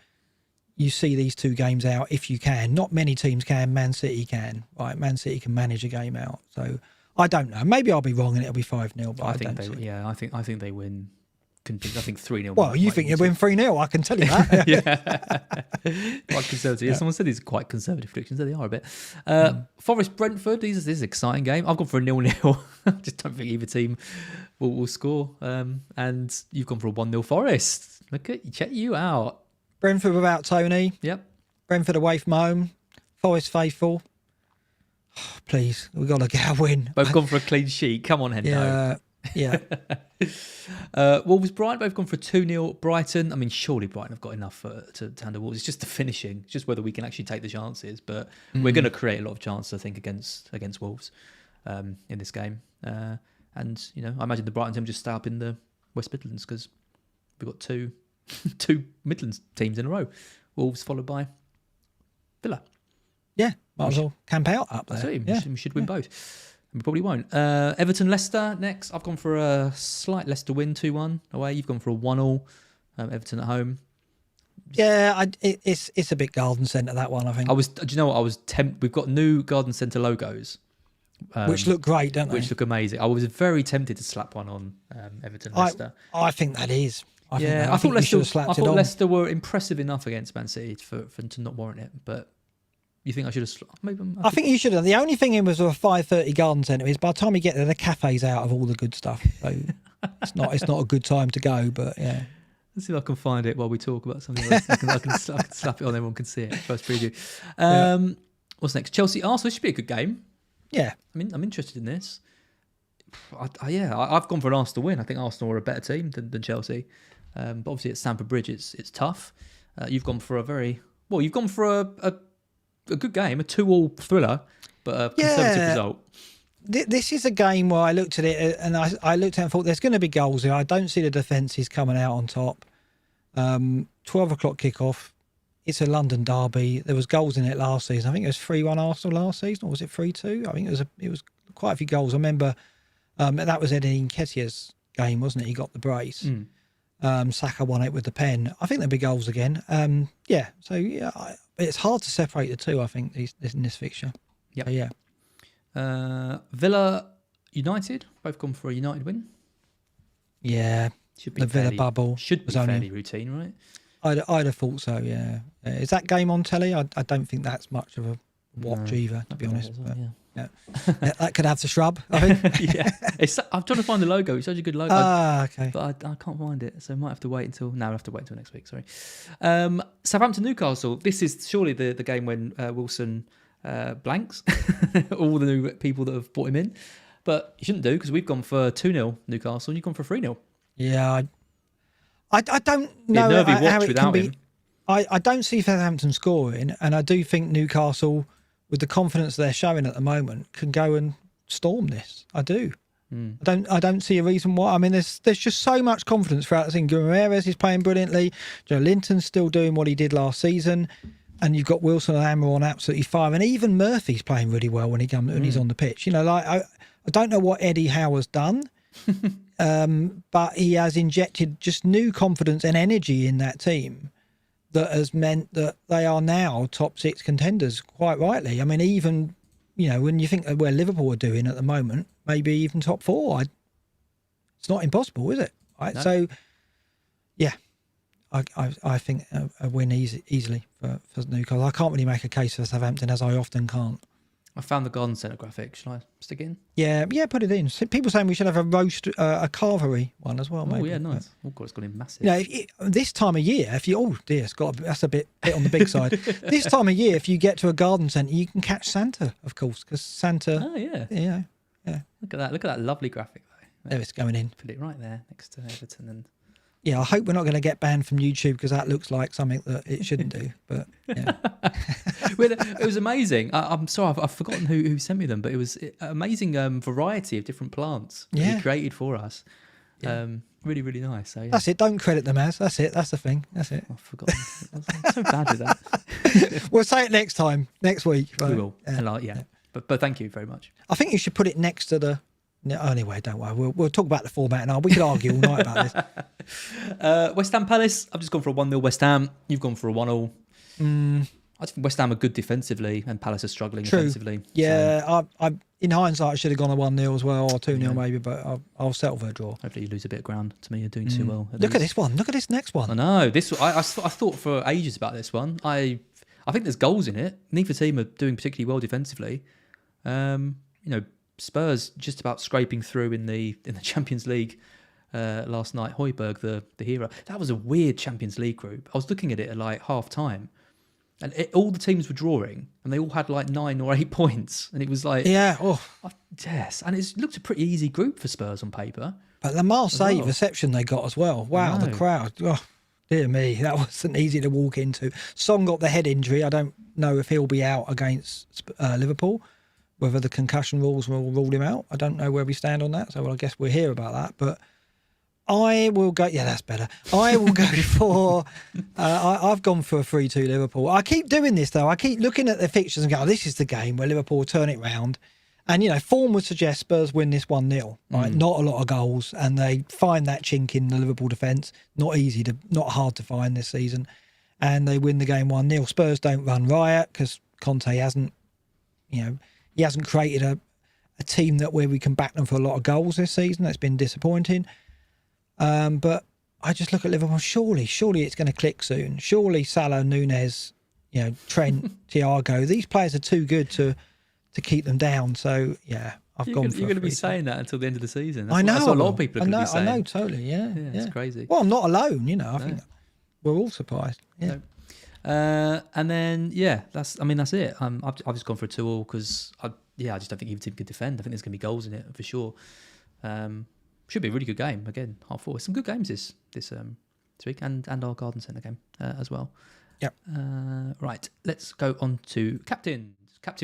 you see these two games out if you can. Not many teams can. Man City can. Right? Man City can manage a game out. So I don't know. Maybe I'll be wrong and it'll be 5-0. But I think I think they win. I think 3-0. Well, you think you win 3-0? I can tell you that. Yeah, quite conservative. Yeah. Someone said these are quite conservative predictions. There they are a bit. Forest Brentford. This is an exciting game. I've gone for a 0-0. I just don't think either team will score. And you've gone for a 1-0 Forest. Check you out. Brentford without Toney. Yep. Brentford away from home. Forest faithful. Oh, please, we've got to get a win. Both gone for a clean sheet. Come on, Hendo. Yeah. Wolves Brighton, both gone for a 2-0 Brighton. I mean, surely Brighton have got enough to handle Wolves. It's just the finishing. It's just whether we can actually take the chances. But we're going to create a lot of chances, I think, against Wolves in this game. And, I imagine the Brighton team just stay up in the West Midlands because we've got two Midlands teams in a row. Wolves followed by Villa. Yeah, might as well camp out up there. We should win both. We probably won't. Everton Leicester next. I've gone for a slight Leicester win, 2-1 away. You've gone for a 1-1. Everton at home. Yeah, it's a bit garden centre, that one, I think. Do you know what? I was tempted. We've got new garden centre logos. Which look great, don't they? Which look amazing. I was very tempted to slap one on Everton Leicester. I think that is. I thought Leicester were impressive enough against Man City for to not warrant it, but you think I should have? I think you should have. The only thing in was a 5:30 garden centre is by the time you get there, the cafe's out of all the good stuff. So it's not a good time to go. But yeah, let's see if I can find it while we talk about something else. I can slap it on. Everyone can see it. First preview. What's next? Chelsea Arsenal. This should be a good game. Yeah, I'm interested in this. I've gone for an Arsenal win. I think Arsenal are a better team than Chelsea. But obviously at Stamford Bridge, it's tough. You've gone for a good game, a 2-2 thriller, but a conservative result. This is a game where I looked at it and I looked at it and thought there's going to be goals here. I don't see the defences coming out on top. 12 o'clock kickoff. It's a London derby. There was goals in it last season. I think it was 3-1 Arsenal last season, or was it 3-2? I think it was quite a few goals. I remember that was Eddie Nketiah's game, wasn't it? He got the brace. Saka won it with the pen. I think there'll be goals again. It's hard to separate the two, I think, in this fixture. Yep. So, yeah. Villa United, both gone for a United win. Yeah. Should be Villa bubble. Should be fairly routine, right? I'd have thought so, yeah. Is that game on telly? I don't think that's much of a watch either, to be honest. Yeah. That could have the shrub, I think. Yeah. I'm trying to find the logo. It's such a good logo. Okay. But I can't find it, so I might have to wait until... No, I'll have to wait until next week, sorry. Southampton Newcastle. This is surely the game when Wilson blanks all the new people that have brought him in. But you shouldn't do, because we've gone for 2-0 Newcastle and you've gone for 3-0. Yeah, I don't know how it can be. Him. I don't see Southampton scoring, and I do think Newcastle, with the confidence they're showing at the moment, can go and storm this. I do. I don't see a reason why. I mean, there's just so much confidence throughout the thing. Guimaraes is playing brilliantly. Joe Linton's still doing what he did last season, and you've got Wilson and Hammer on absolutely fire, and even Murphy's playing really well when he's on the pitch. I don't know what Eddie Howe's done. But he has injected just new confidence and energy in that team that has meant that they are now top 6 contenders, quite rightly. I mean, even, when you think of where Liverpool are doing at the moment, maybe even top 4. It's not impossible, is it? Right? No. So, yeah, I think a win easily for Newcastle. I can't really make a case for Southampton, as I often can't. I found the garden centre graphic. Should I stick it in? Yeah, put it in. People saying we should have a roast, a carvery one as well. Maybe. Oh yeah, nice. Oh god, it's got in massive. This time of year, that's a bit on the big side. This time of year, if you get to a garden centre, you can catch Santa, of course, because Santa. Oh yeah. Yeah. Look at that lovely graphic though. There it's going in. Put it right there next to Everton and I hope we're not going to get banned from YouTube because that looks like something that it shouldn't do. But yeah, Well, it was amazing. I'm sorry, I've forgotten who sent me them, but it was an amazing variety of different plants that he created for us. Yeah. Really, really nice. So, yeah. That's it. Don't credit them as. That's it. That's the thing. That's it. I've forgotten. I'm so bad with that. We'll say it next time, next week. Right? We will. Yeah. But thank you very much. I think you should put it next to the. No, anyway, don't worry. We'll talk about the format now. We could argue all night about this. West Ham Palace. I've just gone for a 1-0 West Ham. You've gone for a 1-1. I think West Ham are good defensively, and Palace are struggling offensively. Yeah, so. I in hindsight, I should have gone a 1-0 as well, or 2-0 maybe, but I'll settle for a draw. Hopefully, you lose a bit of ground. To me, you're doing too well. Look at this one. Look at this next one. I know. I thought for ages about this one. I think there's goals in it. Neither team are doing particularly well defensively. Spurs just about scraping through in the Champions League last night. Højbjerg, the hero. That was a weird Champions League group. I was looking at it at like half time, and all the teams were drawing, and they all had like 9 or 8 points, and it was like yes, and it looked a pretty easy group for Spurs on paper. But the Marseille reception they got as well. Wow, the crowd. Oh, dear me, that wasn't easy to walk into. Son got the head injury. I don't know if he'll be out against Liverpool. Whether the concussion rules will rule him out. I don't know where we stand on that, so I guess we'll hear about that. But I will go... Yeah, that's better. I will go for... I've gone for a 3-2 Liverpool. I keep doing this, though. I keep looking at the fixtures and go, this is the game where Liverpool will turn it round. And, form would suggest Spurs win this 1-0. Right? Not a lot of goals. And they find that chink in the Liverpool defence. Not hard to find this season. And they win the game 1-0. Spurs don't run riot because Conte hasn't, he hasn't created a team where we can back them for a lot of goals this season. That's been disappointing. But I just look at Liverpool. Surely it's going to click soon. Surely Salah, Nunez, Trent, Thiago. These players are too good to keep them down. So yeah, I've gone for. You're going to be saying that until the end of the season. That's that's what a lot of people are going to be saying. I know, totally. Yeah, it's crazy. Well, I'm not alone. I think we're all surprised. Yeah. No. And then that's it. I've just gone for a 2-2 because I just don't think either team could defend. I think there's going to be goals in it for sure. Should be a really good game again. 4:30. Some good games this week, and our Garden Centre game as well. Yep. Right, let's go on to Captain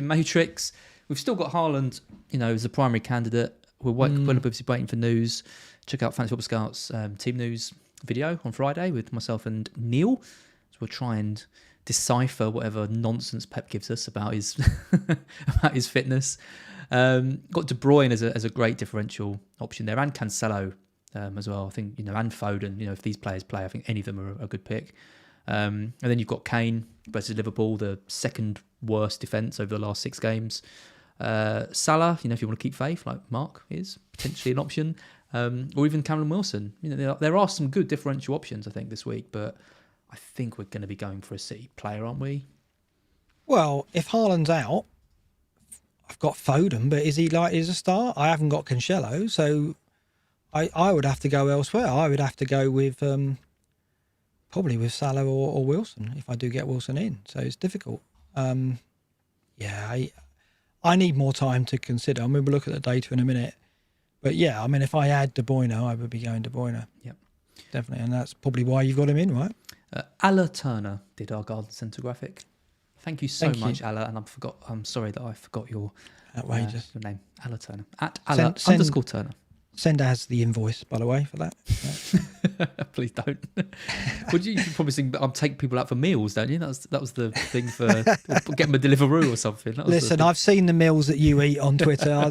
Matrix. We've still got Haaland, as the primary candidate. We're obviously waiting for news. Check out Fantasy Football Scouts team news video on Friday with myself and Neil. So we'll try and decipher whatever nonsense Pep gives us about his about his fitness. Got De Bruyne as a great differential option there, and Cancelo as well. I think and Foden. If these players play, I think any of them are a good pick. And then you've got Kane versus Liverpool, the second worst defence over the last 6 games. Salah, if you want to keep faith, like Mark is potentially an option, or even Cameron Wilson. There are some good differential options I think this week, but I think we're going to be going for a City player, aren't we? Well, if Haaland's out, I've got Foden, but is he likely to start? I haven't got Cancelo, so I would have to go elsewhere. I would have to go with probably with Salah or Wilson if I do get Wilson in. So it's difficult. I need more time to consider. We'll look at the data in a minute. But if I add De Bruyne, I would be going De Bruyne. Yep. Definitely, and that's probably why you've got him in, right? Alla Turner did our Garden Centre graphic. Thank you so much, Alla, and I'm sorry that I forgot your outrageous your name, Alla Turner at Alla _ Turner. Send us the invoice, by the way, for that. Please don't. Would you probably think take people out for meals, don't you? That was the thing for get them a Deliveroo or something. Listen, I've seen the meals that you eat on Twitter.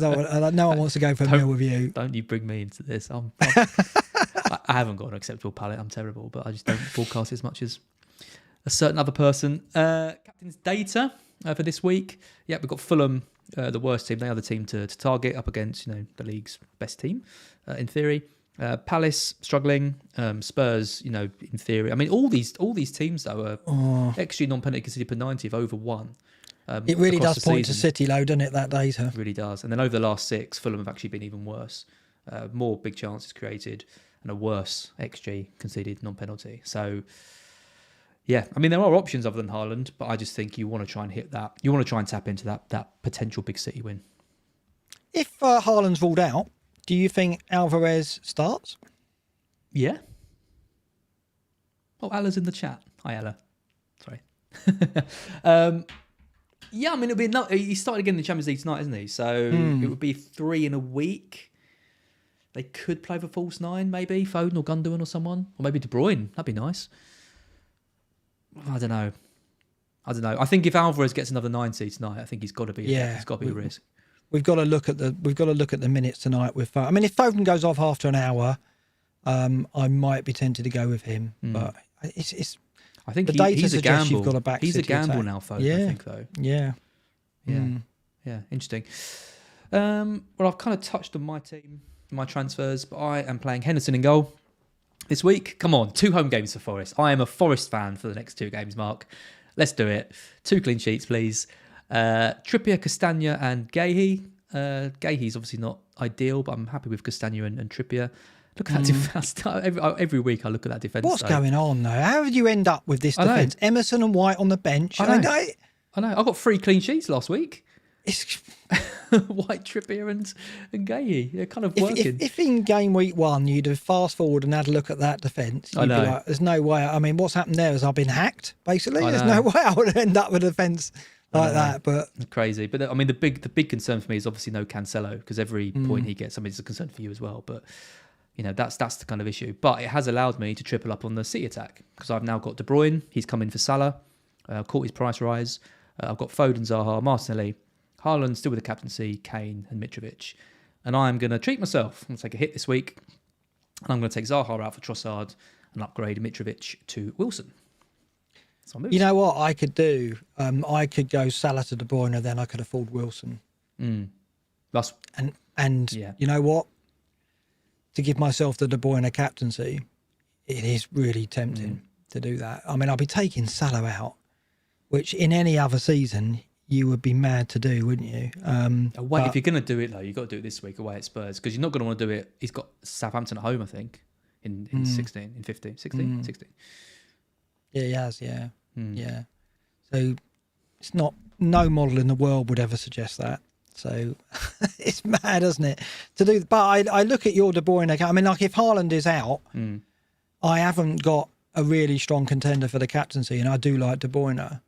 No one wants to go for a meal with you. Don't you bring me into this? I haven't got an acceptable palate. I'm terrible, but I just don't broadcast as much as a certain other person. Captain's data for this week. Yeah, we've got Fulham, the worst team. They are the team to target up against the league's best team in theory. Palace struggling. Spurs, in theory. I mean, all these teams though are XG non-penalty conceded per 90 of over 1. It really does point to City, though, doesn't it? That data it really does. And then over the last 6, Fulham have actually been even worse. More big chances created and a worse XG conceded non-penalty. So, yeah, I mean, there are options other than Haaland, but I just think you want to try and hit that. You want to try and tap into that potential big City win. If Haaland's ruled out, do you think Alvarez starts? Yeah. Oh, Ella's in the chat. Hi, Ella. Sorry. Yeah, I mean, he's started again in the Champions League tonight, isn't he? So it would be 3 in a week. They could play for false 9, maybe Foden or Gundogan or someone, or maybe De Bruyne. That'd be nice. I don't know. I think if Alvarez gets another 90 tonight, I think he's got to be. Yeah, it's got to be a risk. We've got to look at the minutes tonight with Foden. I mean, if Foden goes off after an hour, I might be tempted to go with him, but it's. I think the data he's a suggests gamble. You've got a back he's a gamble attack. now, Foden. Yeah. I think though. Yeah. Yeah. Interesting. Well, I've kind of touched on my team, my transfers, but I am playing Henderson in goal this week. Come on, 2 home games for Forest. I am a Forest fan for the next 2 games, Mark. Let's do it. 2 clean sheets, please. Trippier, Castagna, and Gahey. Gahey's obviously not ideal, but I'm happy with Castagna and Trippier. Look at that defence. Every week I look at that defence. What's going on, though? How did you end up with this defence? Emerson and White on the bench. I know. I got 3 clean sheets last week. It's White, Trippier and Gahey. They're kind of working. If in game week 1 you'd have fast forward and had a look at that defence, you'd be like, there's no way. I mean, what's happened there is I've been hacked, basically. There's no way I would end up with a defence like that. But crazy. But I mean, the big concern for me is obviously no Cancelo, because every point he gets, I mean, it's a concern for you as well. But that's the kind of issue. But it has allowed me to triple up on the City attack, because I've now got De Bruyne. He's come in for Salah. Caught his price rise. I've got Foden, Zaha, Martinelli, Haaland still with the captaincy, Kane and Mitrovic. And I'm going to treat myself. I'm going to take a hit this week. And I'm going to take Zaha out for Trossard and upgrade Mitrovic to Wilson. You know what I could do? I could go Salah to De Bruyne, then I could afford Wilson. And you know what? To give myself the De Bruyne captaincy, it is really tempting to do that. I mean, I'll be taking Salah out, which in any other season you would be mad to do, wouldn't you? If you're going to do it, though, you've got to do it this week away at Spurs, because you're not going to want to do it. He's got Southampton at home, I think, in 16, in 15, 16, 16. Yeah, he has, yeah. Yeah. So it's no model in the world would ever suggest that. So it's mad, isn't it? To do, but I look at your De Bruyne account. I mean, like if Haaland is out, I haven't got a really strong contender for the captaincy, and I do like De Bruyne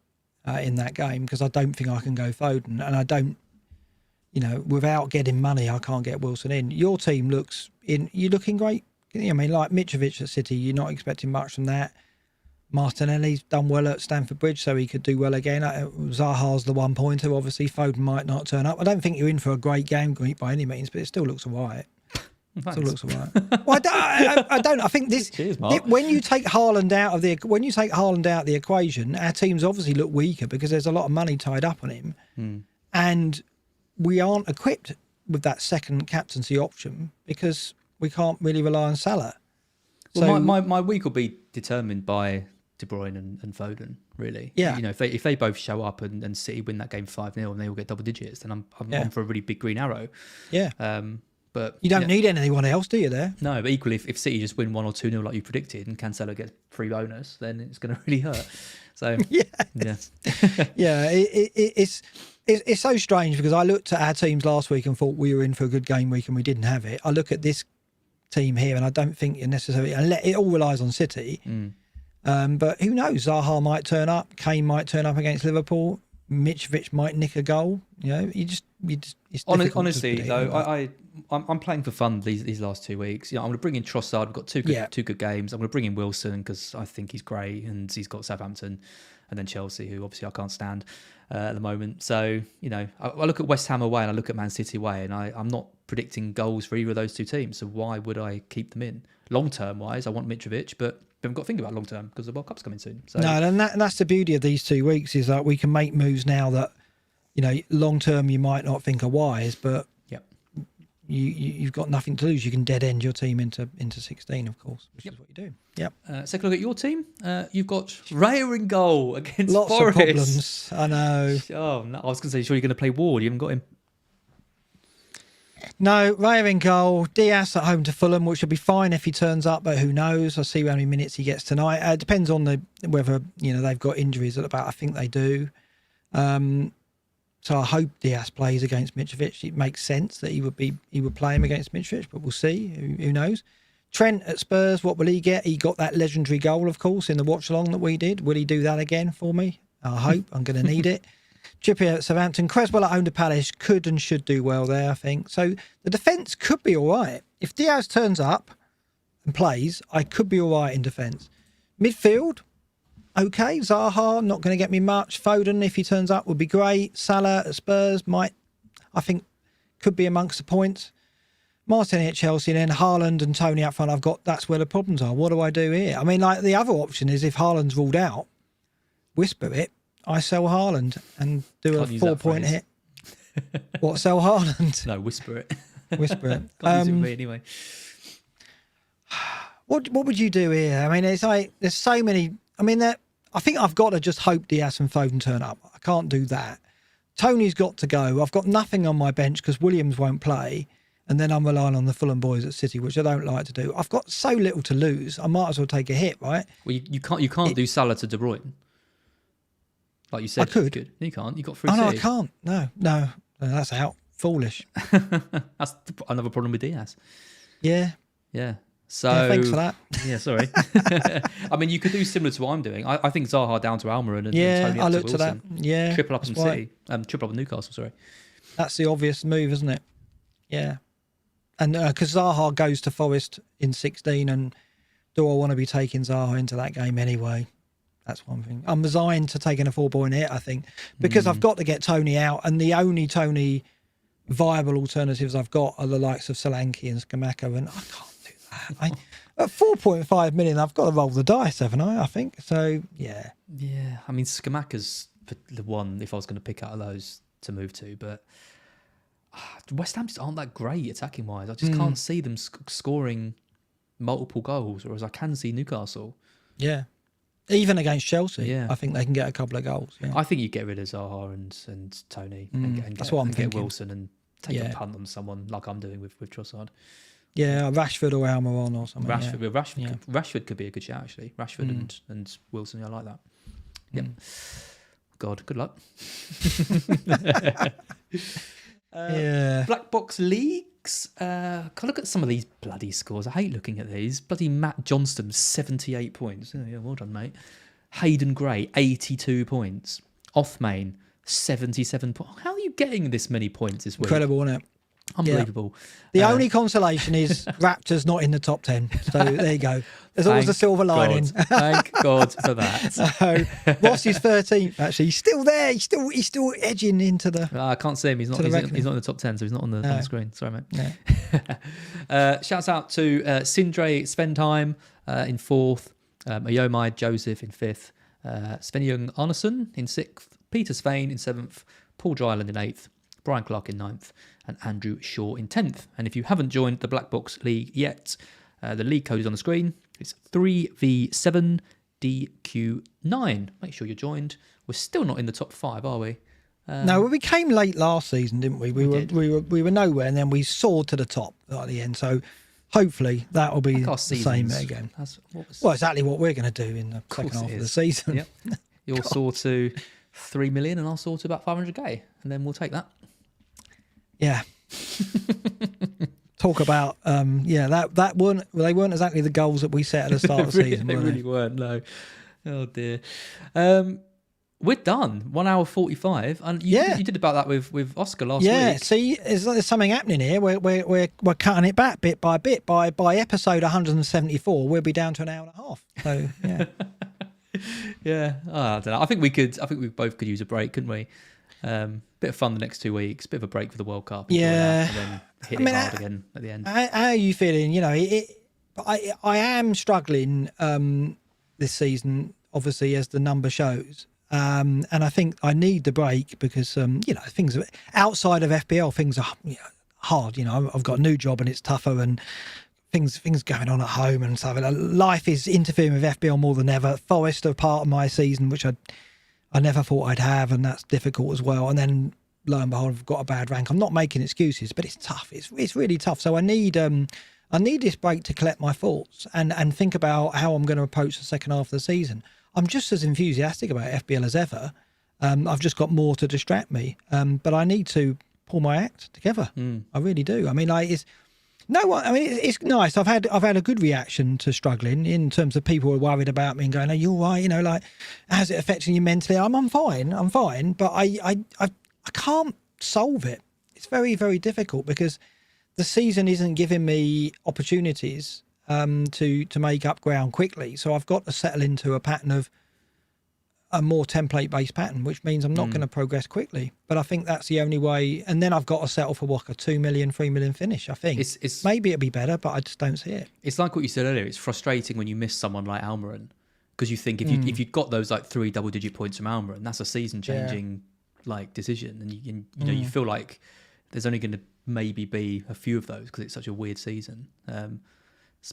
in that game, because I don't think I can go Foden, and I don't, without getting money, I can't get Wilson in. Your team you're looking great. I mean, like Mitrovic at City, you're not expecting much from that. Martinelli's done well at Stamford Bridge, so he could do well again. Zaha's the 1-pointer. Obviously, Foden might not turn up. I don't think you're in for a great game by any means, but it still looks all right. Still looks all right. Well, I don't. I think this. Cheers, Mark. When you take Haaland out of the equation, our teams obviously look weaker because there's a lot of money tied up on him, and we aren't equipped with that second captaincy option because we can't really rely on Salah. Well, So my week will be determined by De Bruyne and Foden, really. Yeah. If they both show up and City win that game 5-0 and they all get double digits, then I'm for a really big green arrow. Yeah. But you don't need anyone else, do you? There. No, but equally, if City just win 1 or 2-0 like you predicted, and Cancelo gets free bonus, then it's going to really hurt. So It's so strange because I looked at our teams last week and thought we were in for a good game week and we didn't have it. I look at this team here and I don't think it necessarily, it all relies on City. But who knows? Zaha might turn up, Kane might turn up against Liverpool, Mitrovic might nick a goal. It's honestly though, I'm playing for fun these last 2 weeks. I'm going to bring in Trossard. We've got two good games. I'm going to bring in Wilson because I think he's great and he's got Southampton and then Chelsea, who obviously I can't stand at the moment. So, I look at West Ham away and I look at Man City away, and I'm not predicting goals for either of those two teams. So why would I keep them in? Long-term wise, I want Mitrovic, but we haven't got to think about long-term because the World Cup's coming soon. So. No, and that's the beauty of these 2 weeks is that we can make moves now that, long-term you might not think are wise, but you've got nothing to lose. You can dead end your team into 16, of course, which is what you do. Yep. Second look at your team. You've got Raya in goal against Lots Forest. of problems. I know. Oh, no, I was going to say, sure you're going to play Ward. You haven't got him. No, Raya in goal. Diaz at home to Fulham, which will be fine if he turns up, but who knows? I'll see how many minutes he gets tonight. It depends on whether they've got injuries at about. I think they do. So I hope Diaz plays against Mitrovic. It makes sense that he would play him against Mitrovic, but we'll see. Who knows? Trent at Spurs, what will he get? He got that legendary goal, of course, in the watch along that we did. Will he do that again for me? I hope. I'm going to need it. Trippier at Southampton. Creswell at home to Palace could and should do well there, I think. So the defence could be all right. If Diaz turns up and plays, I could be all right in defence. Midfield, okay. Zaha, not going to get me much. Foden, if he turns up, would be great. Salah at Spurs I think, could be amongst the points. Martinelli at Chelsea, and then Haaland and Toney up front. That's where the problems are. What do I do here? I mean, like, the other option is if Haaland's ruled out, whisper it, I sell Haaland and do a 4-point hit. What, sell Haaland? No, whisper it. Whisper it. Can't use it with me anyway. What would you do here? I mean, it's like there's so many. I mean, I think I've got to just hope Diaz and Foden turn up. I can't do that. Tony's got to go. I've got nothing on my bench because Williams won't play. And then I'm relying on the Fulham boys at City, which I don't like to do. I've got so little to lose. I might as well take a hit, right? Well, you can't do Salah to De Bruyne. Like you said, I could. No, you can't. You got free. Oh, no, I can't. No, that's out. Foolish. That's another problem with Diaz. Yeah. So thanks for that. Yeah, sorry. I mean, you could do similar to what I'm doing. I think Zaha down to Almiron and Tony up I to looked Wilson. at that. Yeah, triple up on City. Triple up on Newcastle. Sorry. That's the obvious move, isn't it? Yeah. And because Zaha goes to Forest in 16, and do I want to be taking Zaha into that game anyway? That's one thing. I'm resigned to taking a 4-point hit, I think, because I've got to get Tony out, and the only Tony viable alternatives I've got are the likes of Solanke and Skamaka, and I can't do that. At 4.5 million, I've got to roll the dice, haven't I think. So, yeah. Yeah, I mean, Skamaka's the one, if I was going to pick out of those, to move to, but West Ham just aren't that great attacking wise. I just can't see them scoring multiple goals, whereas I can see Newcastle. Yeah, even against Chelsea. Yeah, I think they can get a couple of goals. Yeah. I think you get rid of Zaha and Tony and that's what I'm thinking. Get Wilson and take a punt on someone like I'm doing with Trossard. Yeah, Rashford or Almiron or something. Rashford could be a good shout actually. Rashford and Wilson, I like that. Yep. God, good luck. Black box leagues. Can I look at some of these bloody scores? I hate looking at these. Bloody Matt Johnston, 78 points. Yeah, well done, mate. Hayden Gray, 82 points. Off-Main, 77 points. How are you getting this many points this week? Incredible, isn't it? Unbelievable. The only consolation is Raptors not in the top 10. So there you go. There's always a silver lining. Thank God for that. So Ross is 13th. Actually, he's still there. He's still edging into the. I can't see him. He's not in the top 10, so he's not on the screen. Sorry, mate. No. Shouts out to Sindre Svendheim in 4th, Ayomai Joseph in 5th, Sven Jung Arneson in 6th, Peter Svein in 7th, Paul Dryland in 8th, Brian Clark in 9th, and Andrew Shaw in 10th. And if you haven't joined the Black Box League yet, the league code is on the screen. It's 3V7DQ9. Make sure you're joined. We're still not in the top 5, are we? No, we came late last season, didn't we? We were nowhere, and then we soared to the top at the end. So hopefully that will be the same again. Exactly what we're going to do in the second half of the season. Yep. You'll soar to 3 million, and I'll soar to about 500k, and then we'll take that. Yeah. Talk about that weren't exactly the goals that we set at the start of the season. They really weren't. No. Oh dear. We're done. 1 hour 45, and you did about that with Oscar last week. Yeah. See, there's something happening here. We're cutting it back bit by bit. By episode 174, we'll be down to an hour and a half. So yeah. Yeah. I don't know. I think we both could use a break, couldn't we? Bit of fun the next 2 weeks, bit of a break for the World Cup. Yeah. And then hit it hard again at the end. How are you feeling? You know, I am struggling this season, obviously, as the number shows. And I think I need the break because, things outside of FPL, things are hard. You know, I've got a new job and it's tougher, and things going on at home and stuff. Life is interfering with FPL more than ever. Forest are part of my season, which I never thought I'd have, and that's difficult as well. And then lo and behold, I've got a bad rank. I'm not making excuses, but it's tough. It's really tough. So I need this break to collect my thoughts and think about how I'm going to approach the second half of the season. I'm just as enthusiastic about FPL as ever. I've just got more to distract me. But I need to pull my act together. I really do. I mean, No, I mean it's nice. I've had a good reaction to struggling in terms of people who are worried about me and going, "Are you all right?" You know, like, how's it affecting you mentally? I'm fine, but I can't solve it. It's very, very difficult because the season isn't giving me opportunities to make up ground quickly. So I've got to settle into a pattern of a more template-based pattern, which means I'm not going to progress quickly. But I think that's the only way. And then I've got to settle for what, a 2 million, 3 million finish, I think. Maybe it'll be better, but I just don't see it. It's like what you said earlier. It's frustrating when you miss someone like Almiron, because you think if you've got those like 3 double-digit points from Almiron, that's a season-changing like decision, and you know you feel like there's only going to maybe be a few of those because it's such a weird season.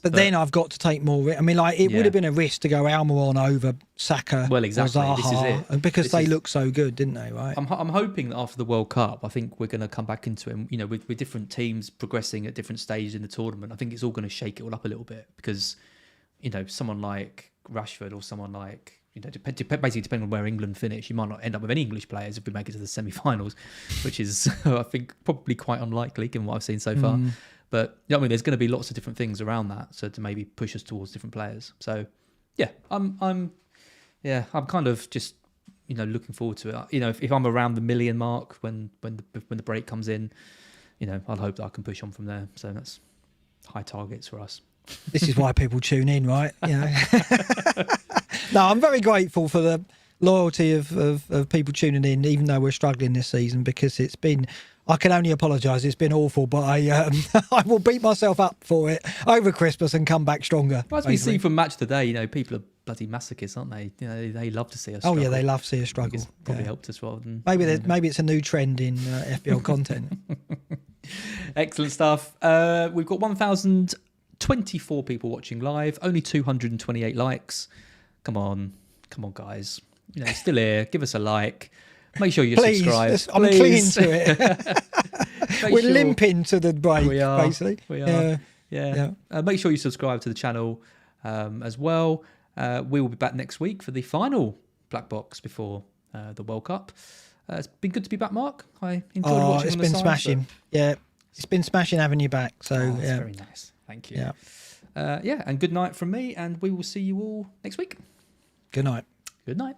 But then I've got to take more. I mean, like, it would have been a risk to go Almiron over Saka. Well, exactly. Or Zaha, this is it. and because they look so good, didn't they? Right. I'm hoping that after the World Cup, I think we're going to come back into it. You know, with different teams progressing at different stages in the tournament, I think it's all going to shake it all up a little bit because, you know, someone like Rashford or someone like, you know, basically depending on where England finish, you might not end up with any English players if we make it to the semi-finals, which is I think probably quite unlikely given what I've seen so far. But I mean, there's going to be lots of different things around that, so to maybe push us towards different players. So, yeah, I'm kind of just, you know, looking forward to it. You know, if I'm around the million mark when the break comes in, you know, I'll hope that I can push on from there. So that's high targets for us. This is why people tune in, right? You know. No, I'm very grateful for the loyalty of people tuning in, even though we're struggling this season, because it's been. I can only apologise. It's been awful, but I will beat myself up for it over Christmas and come back stronger. Well, as we see from Match Today, you know, people are bloody masochists, aren't they? You know, they love to see us struggle. Oh yeah, they love to see us struggle. It's probably helped us well. Maybe it's a new trend in FPL content. Excellent stuff. We've got 1,024 people watching live. Only 228 likes. Come on, guys. You know, still here. Give us a like. Make sure you subscribe. I'm clinging to it. We're limping to the break, we are, basically. We are. Yeah. Make sure you subscribe to the channel as well. We will be back next week for the final Black Box before the World Cup. It's been good to be back, Mark. I enjoyed watching. It's been smashing. Yeah, it's been smashing having you back. So that's very nice. Thank you. And good night from me, and we will see you all next week. Good night. Good night.